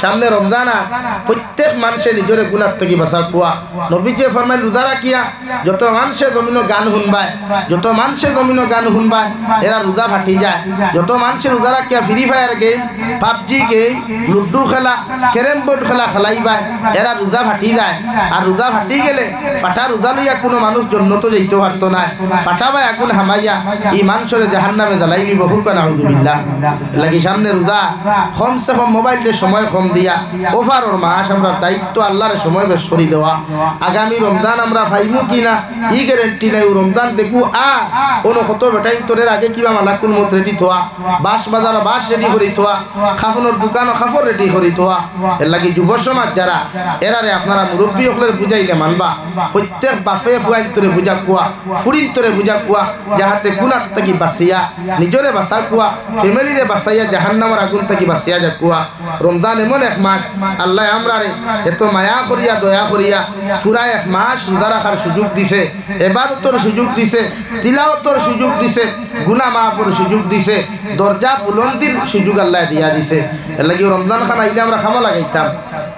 সামনে রমজান প্রত্যেক মানুষে নিজের গুনাহ থেকে বাঁচা কুয়া নবীজি ফরমাইল রোজা রাখিয়া যত মানুষে জমিনো গান শুনবায় যত মানুষে জমিনো গান শুনবায় এরা রোজা ফাটি যায় যত মানুষে রোজা রাখিয়া free fire game PUBG game ludo খেলা ক্যারেম বোর্ড খেলা খেলাইবায় এরা রোজা ফাটি যায় আর রোজা ফাটি গেলে ফাটা রোজা লইয়া কোনো মানুষ জন্নত যাইতে পারতো না ফাটাবায় আগুন হামাইয়া এই মানুষের জাহান্নামে জ্বালাই নিব হুকা নাউযুবিল্লাহ লাগি সামনে রোজা কমসে কম মোবাইলের সময় কম দিয়া ওভারর মাস আমরা দায়িত্ব আল্লাহর সময় বেশ সরি দেওয়া আগামী রমজান আমরা পাইমু কিনা ই গ্যারেন্টি নাই রমজান দেখু কোনো কত বেটাই তোরের আগে কিবা মালাকুল মত রেডি থোয়া বাস বাজার বাস রেডি করি থোয়া খাফনের দোকানও খাফর রেডি করি থোয়া এর লাগি যুব সমাজ যারা এরারে আপনারা মুরব্বী হলের বুঝাইলে মানবা প্রত্যেক বাপে ফুয়াইন তোরে বুঝা কুয়া ফুরিন তোরে বুঝা কুয়া যাহাতে গুনাহ থেকে বাঁচিয়া নিজরে বাঁচা কুয়া ফ্যামিলিরে বাঁচাইয়া জাহান্নামের আগুন থেকে বাঁচিয়া যা কুয়া রমজান এমন এক মাস আল্লাহ আমরারে এত মায়া করিয়া দয়া করিয়া পুরা এক মাস রোজা রাখার সুযোগ দিছে ইবাদতের সুযোগ দিছে তিলাওয়াতের সুযোগ দিছে গুনাহ মাফের সুযোগ দিছে দরজা বুলন্দির সুযোগ আল্লাহ দিয়া দিছে এর লাগি রমজান খান আইলে আমরা খামা লাগাইতাম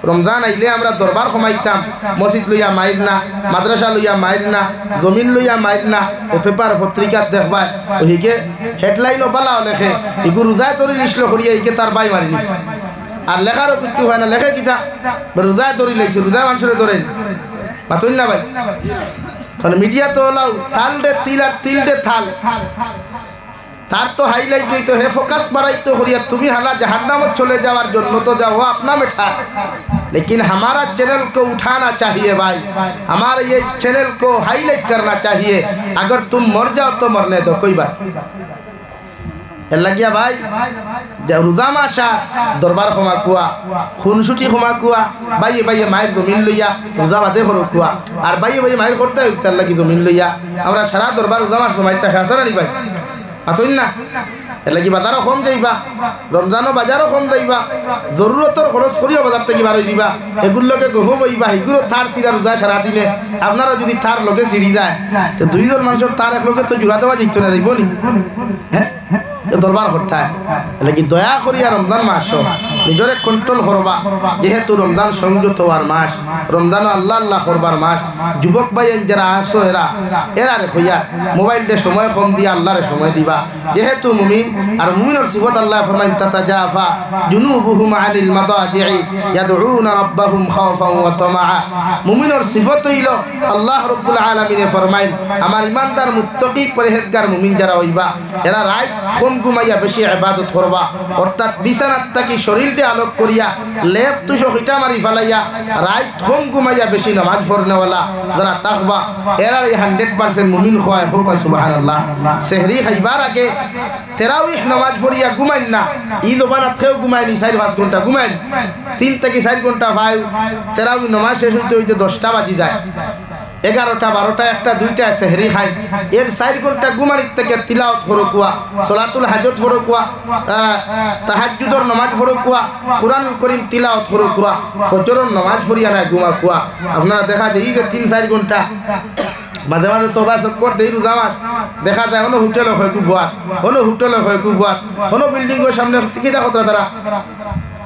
রমজান আইলে আমরা দরবার কমাইতাম মসজিদ লইয়া মাইর না মাদ্রাসা লইয়া মাইর না জমিন লইয়া মাইর না ও পেপার পত্রিকা দেখবাই ওইকে হেডলাইনও বালাও লেখে এগু রোজায় তরি নিসলো করিয়া এইকে তার বাই মারি নিস আর লেখারও কিছু হয় না লেখে কিতা রোজায় তরি লেগছে রোজায় মানুষের ধরেন মাতুন না ভাই তাহলে মিডিয়া তো হলাও থাল দে তিল আর তিল দে থাল তার তো হাইলাইট হইতো হে ফোকাস বাড়াইতো করিয়া তুমি হালা जहन्नम चले जावर जन्म तो जाओ अपना में ठा लेकिन हमारा चैनल को उठाना चाहिए भाई हमारे ये चैनल को हाईलाइट करना चाहिए अगर तुम मर जाओ तो मरने दो कोई बात লাগিয়া ভাই রোজা মাসা দরবার ক্ষমা কুয়া খুনসুটি ক্ষমা কুয়া বাইয়ে বাইয়ে মায়ের জমিন লইয়া রোজা বাদে করো কুয়া আর বাইয়ে বাইয়ে মায়ের করতে তার লাগি জমিন লইয়া আমরা সারা দরবার রোজা মাস মাইতে আসা না নি ভাই আতইন না এর লাগি বাজারও কম যাইবা রমজানও বাজারও কম যাইবা জরুরতর খরচ করিও বাজার থেকে বারই দিবা এগুলোকে গভ বইবা এগুলো থার সিরা রোজা সারা দিনে আপনারা যদি থার লোকে সিঁড়ি যায় তো দুইজন মানুষের তার এক লোকে তো জোড়া দেওয়া যাইতো না যাইব নি হ্যাঁ দরবার করতে হয় লাগি দয়া করিয়া রমজান মাস নিজরে কন্ট্রোল করবা যেহেতু রমজান সংযত হওয়ার মাস রমজান আল্লাহ আল্লাহ করবার মাস যুবক ভাই যারা আসো এরা রে হইয়া মোবাইলটা সময় কম দিয়া আল্লাহরে সময় দিবা যেহেতু মুমিন আর মুমিনের সিফত আল্লাহ ফরমাইন তাতাজাফা জুনুবুহুম আনিল মাদাজি'i ইয়াদউনা রাব্বাহুম খাওফান ওয়া তামাআ মুমিনের সিফত হইল আল্লাহ রাব্বুল আলামিনে ফরমাইন আমার ঈমানদার মুত্তাকি পরহেজগার মুমিন যারা হইবা এরা রাত কম ঘুমাইয়া বেশি ইবাদত করবা অর্থাৎ বিছানাত থাকি শরীরটা আলোক করিয়া লেপ তুষো হিটা মারি ফেলাইয়া রাত কম ঘুমাইয়া বেশি নামাজ পড়নেওয়ালা যারা তাকবা এরা 100% মুমিন হয় হোক সুবহানাল্লাহ সেহরি খাইবার আগে তারাউইহ নামাজ পড়িয়া ঘুমাইন না ঈদ বানাত খেও ঘুমাইনি 4-5 ঘন্টা ঘুমাইন 3 থেকে 4 ঘন্টা ভাই তারাউইহ নামাজ শেষ হইতে হইতে 10টা বাজি যায় 11টা 12টা 1টা 2টা সেহরি খাই এর 4 ঘন্টা ঘুমানির থেকে তিলাওয়াত করো কুয়া সালাতুল হাজত পড়ো কুয়া তাহাজ্জুদের নামাজ পড়ো কুয়া কুরআন করিম তিলাওয়াত করো কুয়া ফজরের নামাজ পড়িয়া না ঘুমা কুয়া আপনারা দেখা যায় এই যে 3-4 ঘন্টা মাঝে মাঝে তোবা চক্কর দেই রোজা মাস দেখা যায় কোনো হোটেলে হয় কুবাত কোনো হোটেলে হয় কুবাত কোনো বিল্ডিংয়ের সামনে কিটা কথা তারা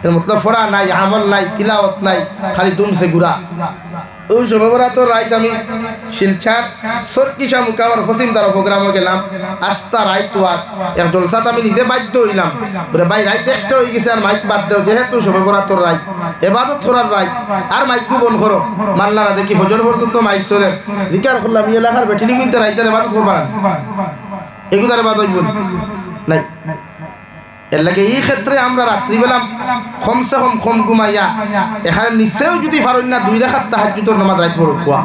এর মতলব ফড়া নাই আমল নাই তিলাওয়াত নাই খালি দুমসে ঘুরা ওই সবরা তো রাইত আমি শিলচার সরকিশা মুকামার ফসিমদার প্রোগ্রামে গেলাম আস্তা রাইত ওয়ার এক জলসাত আমি নিজে বাধ্য হইলাম বলে ভাই রাইত একটা হয়ে গেছে আর মাইক বাদ দাও যেহেতু সবরা তো রাইত ইবাদত করার রাইত আর মাইক বন করো মানলা না দেখি ফজর পর্যন্ত মাইক চলে জিকার করলাম এই এলাকার বেঠিনি কিন্তু রাইতের ইবাদত করবা না এগুদার ইবাদত বল নাই এর লাগে এই ক্ষেত্রে আমরা রাত্রিবেলা কমসে কম ঘুমাইয়া এখানে নিশ্চয়ও যদি পারেন না 2 রাকাত তাহাজ্জুদের নামাজ রাত পড়ো কুয়া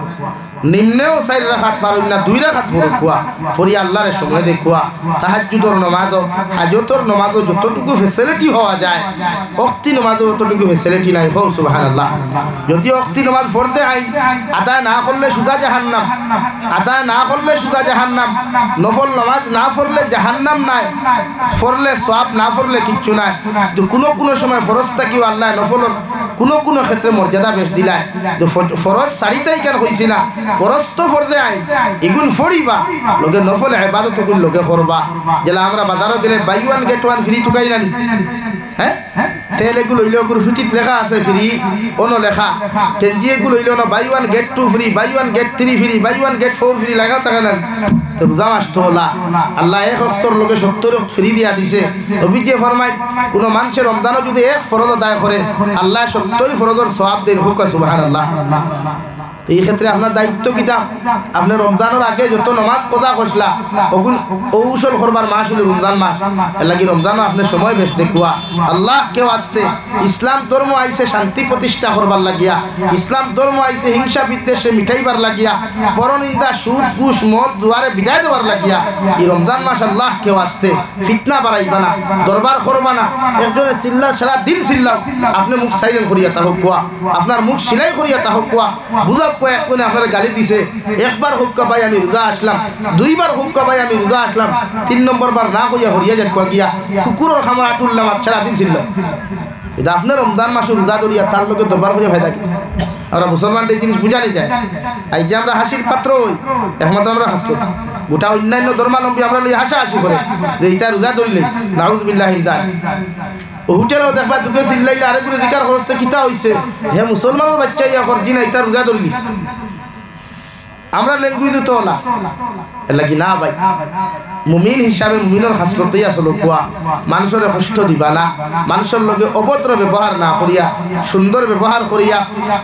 নিম্নেও 4 রাকাত পারেন না 2 রাকাত পড়ো কুয়া পড়ি আল্লাহর সময় দেখুয়া তাহাজ্জুদের নামাজ হাজতের নামাজ যতটুকু ফ্যাসিলিটি হওয়া যায় ওক্তি নামাজ ততটুকু ফ্যাসিলিটি নাই হও সুবহানাল্লাহ যদি ওক্তি নামাজ পড়তে আই আদায় না করলে সুদা জাহান্নাম আদায় না করলে সুদা জাহান্নাম নফল নামাজ না পড়লে জাহান্নাম নাই পড়লে সওয়াব না পড়লে কিচ্ছু নাই তো কোনো সময় ফরজ থাকিও আল্লাহ নফল কোনো ক্ষেত্রে মর্যাদা বেশ দিলায় তো ফরজ সারিতেই কেন হইছি না ফরজ তো পড়তে আই এগুন ফড়িবা লোকে নফল ইবাদত লোকে করবা যেলা আমরা বাজারে গেলে buy one get one free টুকাই না হ্যাঁ তেল এগুলো হইলে ওগুলো সূচিত লেখা আছে ফ্রি অন্য লেখা কেঞ্জি এগুলো হইলে না buy 1 get 2 free buy 1 get 3 free buy 1 get 4 free লেখা থাকে না তো রোজা মাস তো হলা আল্লাহ 71 লোকে 70 ফ্রি দিয়া দিছে নবীজি ফরমায় কোন মানুষের রমজানও যদি এক ফরজ আদায় করে আল্লাহ 70 ফরজের সওয়াব দেন হুক সুবহানাল্লাহ এই ক্ষেত্রে আপনার দায়িত্ব কিটা আপনি রমজানের আগে যত নামাজ কজা করছলা ওগুন ঔষল করবার মাস হলো রমজান মাস লাগি রমজানও আপনি সময় বেশ দেখুয়া আল্লাহ কেউ আসতে ইসলাম ধর্ম আইছে শান্তি প্রতিষ্ঠা করবার লাগিয়া ইসলাম ধর্ম আইছে হিংসা বিদ্বেষে মিঠাইবার লাগিয়া পরনিন্দা সুদ ঘুষ মদ জুয়ারে বিদায় দেওয়ার লাগিয়া এই রমজান মাস আল্লাহ কেউ আসতে ফিতনা বাড়াইবা না দরবার করবা না একজনের চিল্লা সারা দিন চিল্লাও আপনি মুখ সাইলেন্ট করিয়া তা হোক কুয়া আপনার মুখ সিলাই করিয়া তা হোক কুয়া বুঝা কয়েক কোনে আপনারা গালি দিছে একবার হুক্কা ভাই আমি রোজা আসলাম দুইবার হুক্কা ভাই আমি রোজা আসলাম 3 নম্বর বার না কইয়া হরিয়া যাক গিয়া কুকুরের খামার আটুল্লাম সারা দিন ছিল এটা আপনার রমজান মাসে রোজা ধরিয়া তার লোকে দরবার করে ফায়দা কি আমরা মুসলমান এই জিনিস বুঝানি যায় এই যে আমরা হাসির পাত্র হই একমাত্র আমরা হাসি গোটা অন্যান্য ধর্মাবলম্বী আমরা লই হাসাহাসি করে যে এটা রোজা ধরিলেই নাউযুবিল্লাহি মিন হোটেলও দেখবা দুকে চিল্লাইলে আরেকগুলো দিকার খরচতে কিতা হইছে হে মুসলমানের বাচ্চা ইয়া করজি না এটা রোজা ধরিলিস আমরা ল্যাঙ্গুয়েজ তো না লাগি না ভাই মুমিন হিসাবে মুমিনের খাসলতেই আসলে কোয়া মানুষের কষ্ট দিবা না মানুষের লগে অভদ্র ব্যবহার না করিয়া সুন্দর ব্যবহার করিয়া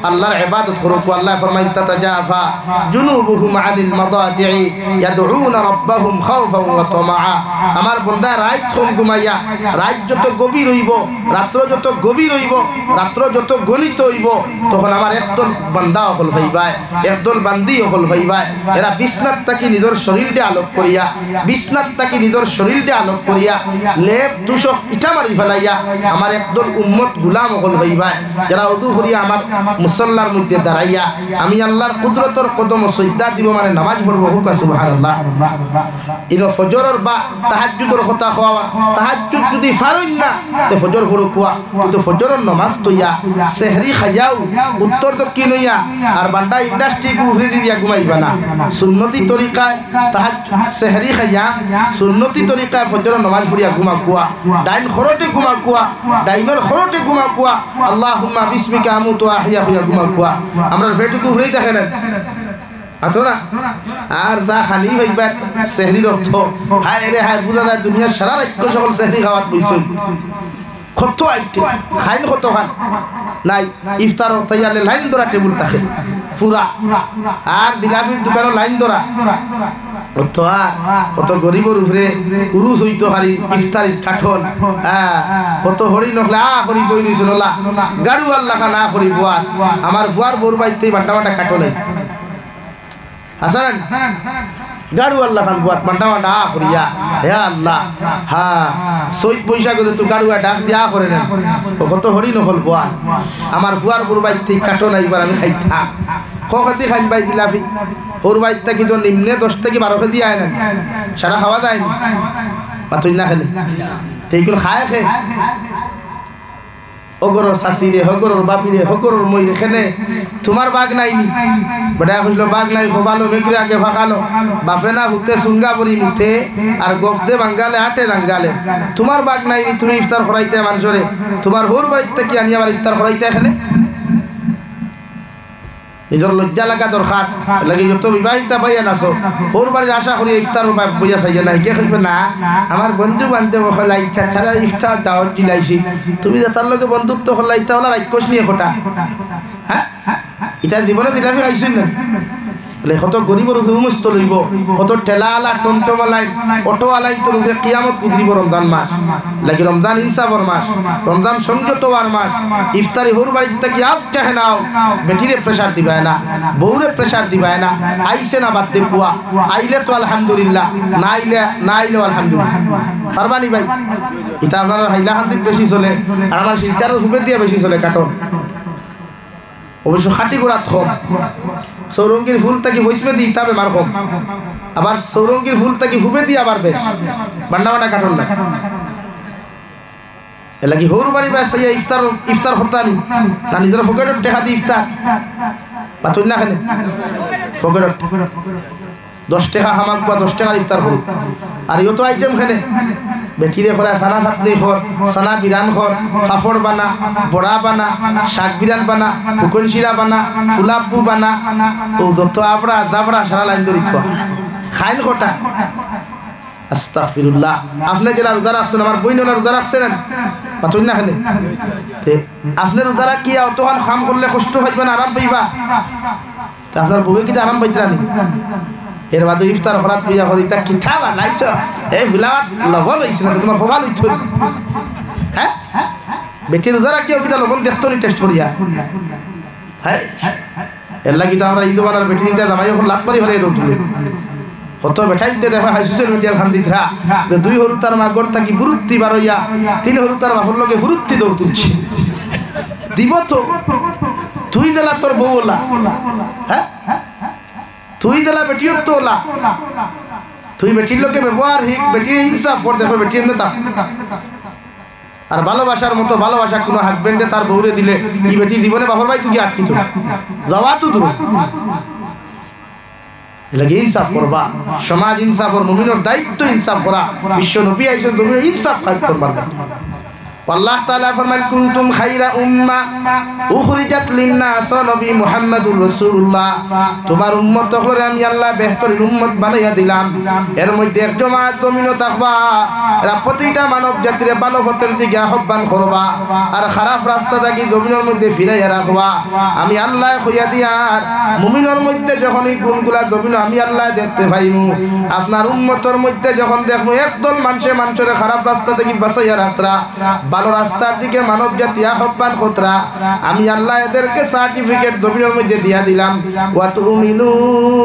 আল্লাহর ইবাদত করো আল্লাহ ফরমায় তাতাজাফা জুনুবুহুম আনিল মাদাজি'i ইয়াদউনা রাব্বাহুম খাওফান ওয়া তামাআ আমার বান্দা রাত কম ঘুমাইয়া রাত যত গভীর হইব রাত্র যত গভীর হইব রাত্র যত গণিত হইব তখন আমার একদল বান্দা হল ভাইবাই একদল বান্দি হল ভাইবাই এরা বিছনাত থাকি নিজের শরীরকে আলোক করিয়া বিছনাত থাকি নিজের শরীরকে আলোক করিয়া লেপ তুষক ইটা মারি ফেলাইয়া আমার একদল উম্মত গোলাম হল ভাইবাই যারা ওযু করিয়া আমার মুসল্লার মধ্যে দাঁড়াইয়া আমি আল্লাহর কুদরতের কদম সিজদা দিব মানে নামাজ পড়ব হুক সুবহানাল্লাহ ইনো ফজরের বা তাহাজ্জুদের কথা খাওয়া তাহাজ্জুদ যদি ফারইন না তে ফজর পড়ো কুয়া কিন্তু ফজরের নামাজ তইয়া সেহরি খাজাও উত্তর দক্ষিণ হইয়া আর বান্ডা ইন্ডাস্ট্রি গুফরি দিয়া ঘুমাইবা না সুন্নতি তরিকায় তাহাজ্জুদ সেহরি খাজা সুন্নতি তরিকায় ফজরের নামাজ পড়িয়া ঘুমা কুয়া ডাইন খরতে ঘুমা কুয়া ডাইনের খরতে ঘুমা কুয়া আল্লাহুম্মা বিসমিকা আমুতু আহিয়া হইয়া ঘুমা কুয়া আমরা ফেটু গুফরি দেখেন আছো না আর যা খালি ভাইবা সেহরির অর্থ হায় রে হায় বুঝা যায় দুনিয়ার সারা রাজ্য সকল সেহরি খাওয়াত বইছই কত আইটে খাইন কত খান নাই ইফতার তৈয়ারে লাইন ধরা টেবিল থাকে পুরা আর দিলাফির দোকানে লাইন ধরা কত আর কত গরিবর উপরে উরুস হইতো হারি ইফতারি কাঠন কত হরি নখলা হরি বই নিছ নলা গাড়ু আল্লাহ না হরি বুয়া আমার বুয়ার বোর বাইতে বাটা বাটা কাটলে হাসান গাড়ু আল্লাহ খান বুয়াত বাটা বাটা করিয়া হে আল্লাহ হ্যাঁ সৈত পয়সা করে তো গাড়ু ডাক দিয়া করে নেন কত হরি নকল বুয়া আমার বুয়ার বোর বাইতে কাটন এইবার আমি খাইতা কখতি খাইন বাই দিলাফি ওর বাড়ির থেকে তো নিম্নে 10 থেকে 12 কেজি আয় না সারা খাওয়া যায় না পাতুই না খেলে সেইগুলো খায় খে অগরর শাশিরে হগরর বাপিরে হগরর মইরে খেনে তোমার বাঘ নাইনি বড়া কইলো বাঘ নাই খোবালো মেকরে আগে ফাকালো বাপে না হুতে সুঙ্গা পরি মুতে আর গফদে বাঙ্গালে আটে দাঙ্গালে তোমার বাঘ নাইনি তুমি ইফতার করাইতে মানুষরে তোমার হোর বাড়ির থেকে আনি আবার ইফতার করাইতে এখানে নিজের লজ্জা লাগা দরকার লাগে যত বিবাহিতা ভাইয়ান আছো ওর বাড়ির আশা করি ইফতার বইয়া চাইয়া নাই কে কইবে না আমার বন্ধু বান্ধব হলা ইচ্ছা ছাড়া ইফতার দাওয়াত দিলাইছি তুমি যে তার লগে বন্ধুত্ব হলাইতা হলা রাক্ষস নিয়ে ফোটা হ্যাঁ এটা জীবনে দিলাফি আইছেন না কত গরিবর উপমস্ত লইব কত ঠেলাওয়ালা টমটমালাই অটোওয়ালাই তোর উপরে কিয়ামত গুজরিব রমজান মাস লাগি রমজান ইনসাফর মাস রমজান সংযতওয়ার মাস ইফতারি হোর বাড়ির থেকে আপ চাহে নাও বেটিরে প্রেসার দিবায় না বউরে প্রেসার দিবায় না আইসে না বাদ দে কুয়া আইলে তো আলহামদুলিল্লাহ না আইলে আলহামদুলিল্লাহ পারবানি ভাই এটা আপনার হাইলাকান্দিত বেশি চলে আর আমার শিলচারের হুপে দিয়ে বেশি চলে কাটন অবশ্য খাটি গোড়াত কম সৌরঙ্গীর ফুল তাকে বইসবে দিই তবে মার কম আবার সৌরঙ্গীর ফুল তাকে হুবে দিয়ে আবার বেশ বান্না বান্না কাটন না এ লাগি হোর বাড়ি বা সেই ইফতার হরতানি না নিজের ফকেটর টেকা দি ইফতার পাতুন না খানে ফকেটর 10 টাকা হামাক বা 10 টাকার ইফতার করুক আর ইও তো আইটেম খানে বেটিরে করা সানা চাটনি খর, সানা বিরান খর, ফাফড় বানা, বড়া বানা, শাক বিরান বানা, হুকন শিরা বানা, ফুলাপু বানা, ও যত আবড়া দাবড়া সারা লাইন ধরি থা খাইন কটা। আস্তাগফিরুল্লাহ। আপনি যারা রোজা রাখছেন, আমার বইনরা রোজা রাখছেন পাতুন না খানে আপনি রোজা রাখিয়া অতখান কাম করলে কষ্ট পাইবেন, আরাম পাইবা। তা আপনার বউয়ে কি আরাম পাইতে রানি? এর বাদে ইফতার করাত পূজা করি তা কিথা বানাইছ এই বিলাত লবণ হইছে না তোমার খোবা লইছ। হ্যাঁ বেটি রোজা রাখিয়া কিটা লবণ দেখতো নি টেস্ট করিয়া। হ্যাঁ এর লাগি তো আমরা ঈদ বানার বেটি নিতে জামাই এখন লাখ মারি হরে দৌড় তুলে কত বেঠাই দিতে দেখা হয় সোশ্যাল মিডিয়ার খান দিতরা দুই হরু তার মা গড় থাকি বুরুত্তি বার হইয়া তিন হরু তার বাপর লগে বুরুত্তি দৌড় তুলছে দিব তো তুই দিলা তোর বউ ওলা। হ্যাঁ তুই দিলা বেটিও তো ওলা, তুই বেটির লোকে ব্যবহার হিক বেটি ইনসাফ কর দেখো বেটি এমনি তা। আর ভালোবাসার মতো ভালোবাসা কোনো হাজবেন্ডে তার বউরে দিলে এই বেটি জীবনে বাপর ভাই তুই আটকি তো যাওয়া তো দূর। এলাকে ইনসাফ করবা, সমাজ ইনসাফ আর মুমিনের দায়িত্ব ইনসাফ করা। বিশ্ব নবী আইসা তুমি ইনসাফ কাজ করবার। আল্লাহ তাআলা ফরমান কুনতুম খায়রা উম্মাহ উখরিজাত লিন-নাস, নবী মুহাম্মদুর রাসূলুল্লাহ তোমার উম্মত হলে আমি আল্লাহ বেহতরিন উম্মত বানাইয়া দিলাম। এর মধ্যে এক জমাত জমিনও থাকবা, এরা প্রতিটা মানব জাতির ভালো পথের দিকে আহ্বান করবা আর খারাপ রাস্তা থেকে জমিনের মধ্যে ফিরাইয়া রাখবা। আমি আল্লাহ কইয়া দিয়ার মুমিনের মধ্যে যখন এই গুণগুলা জমিন আমি আল্লাহ দেখতে পাইমু, আপনার উম্মতের মধ্যে যখন দেখবো একদল মানুষের খারাপ রাস্তা থেকে বাঁচাইয়া রাখরা ভালো রাস্তার দিকে মানব জাতি আহ্বান খতরা, আমি আল্লাহ এদেরকে সার্টিফিকেট জমিনের মধ্যে দিয়া দিলাম। ওয়া তুমিনুনা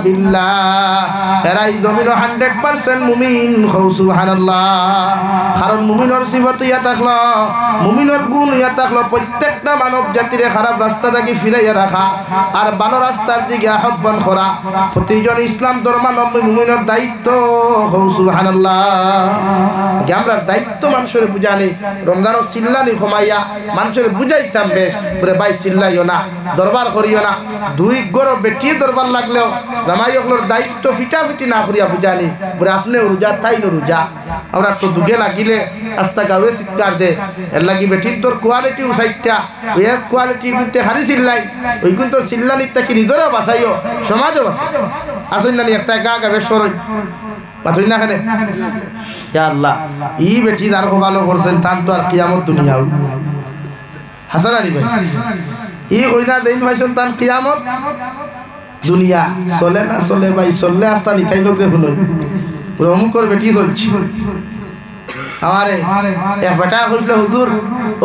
বিল্লাহ, এরাই জমিন 100% মুমিন। খাও সুবহানাল্লাহ। কারণ মুমিনের সিফাত ইয়া থাকলো, মুমিনের গুণ ইয়া থাকলো প্রত্যেকটা মানব জাতির খারাপ রাস্তা থেকে ফিরাইয়া রাখা আর ভালো রাস্তার দিকে আহ্বান করা প্রতিজন ইসলাম ধর্মাবলম্বী মুমিনের দায়িত্ব। খাও সুবহানাল্লাহ। আমরা দায়িত্ব মানুষের বুঝানি, রমজানের চিল্লানি কমাইয়া মানুষের বুঝাইতাম বেশ বলে ভাই চিল্লাইও না, দরবার করিও না। দুই গরো বেটিয়ে দরবার লাগলেও জামাই ওগুলোর দায়িত্ব ফিটাফিটি না করিয়া বুঝানি বলে আপনি রোজা তাই না রোজা। আমরা তো দুগে লাগিলে আস্তা গাঁয়ে চিৎকার দে এর লাগি বেটির তোর কোয়ালিটি উসাইটা এর কোয়ালিটি কিন্তু হারি চিল্লাই ওই কিন্তু চিল্লানির তাকে নিজেরও বাঁচাইও সমাজও বাঁচাই আসুন নানি একটা গা গাবে সরই পাথর না খানে। ইয়া আল্লাহ ই বেটি তার ভালো করছেন তান তো আর কিয়ামত দুনিয়া হাসান আলী ভাই ই কইনা দেন ভাইছেন তান কিয়ামত দুনিয়া চলে না চলে ভাই চললে আস্তা নিতাই লোক রে হলই অমুকর বেটি চলছি আমারে এক বেটা কইল হুজুর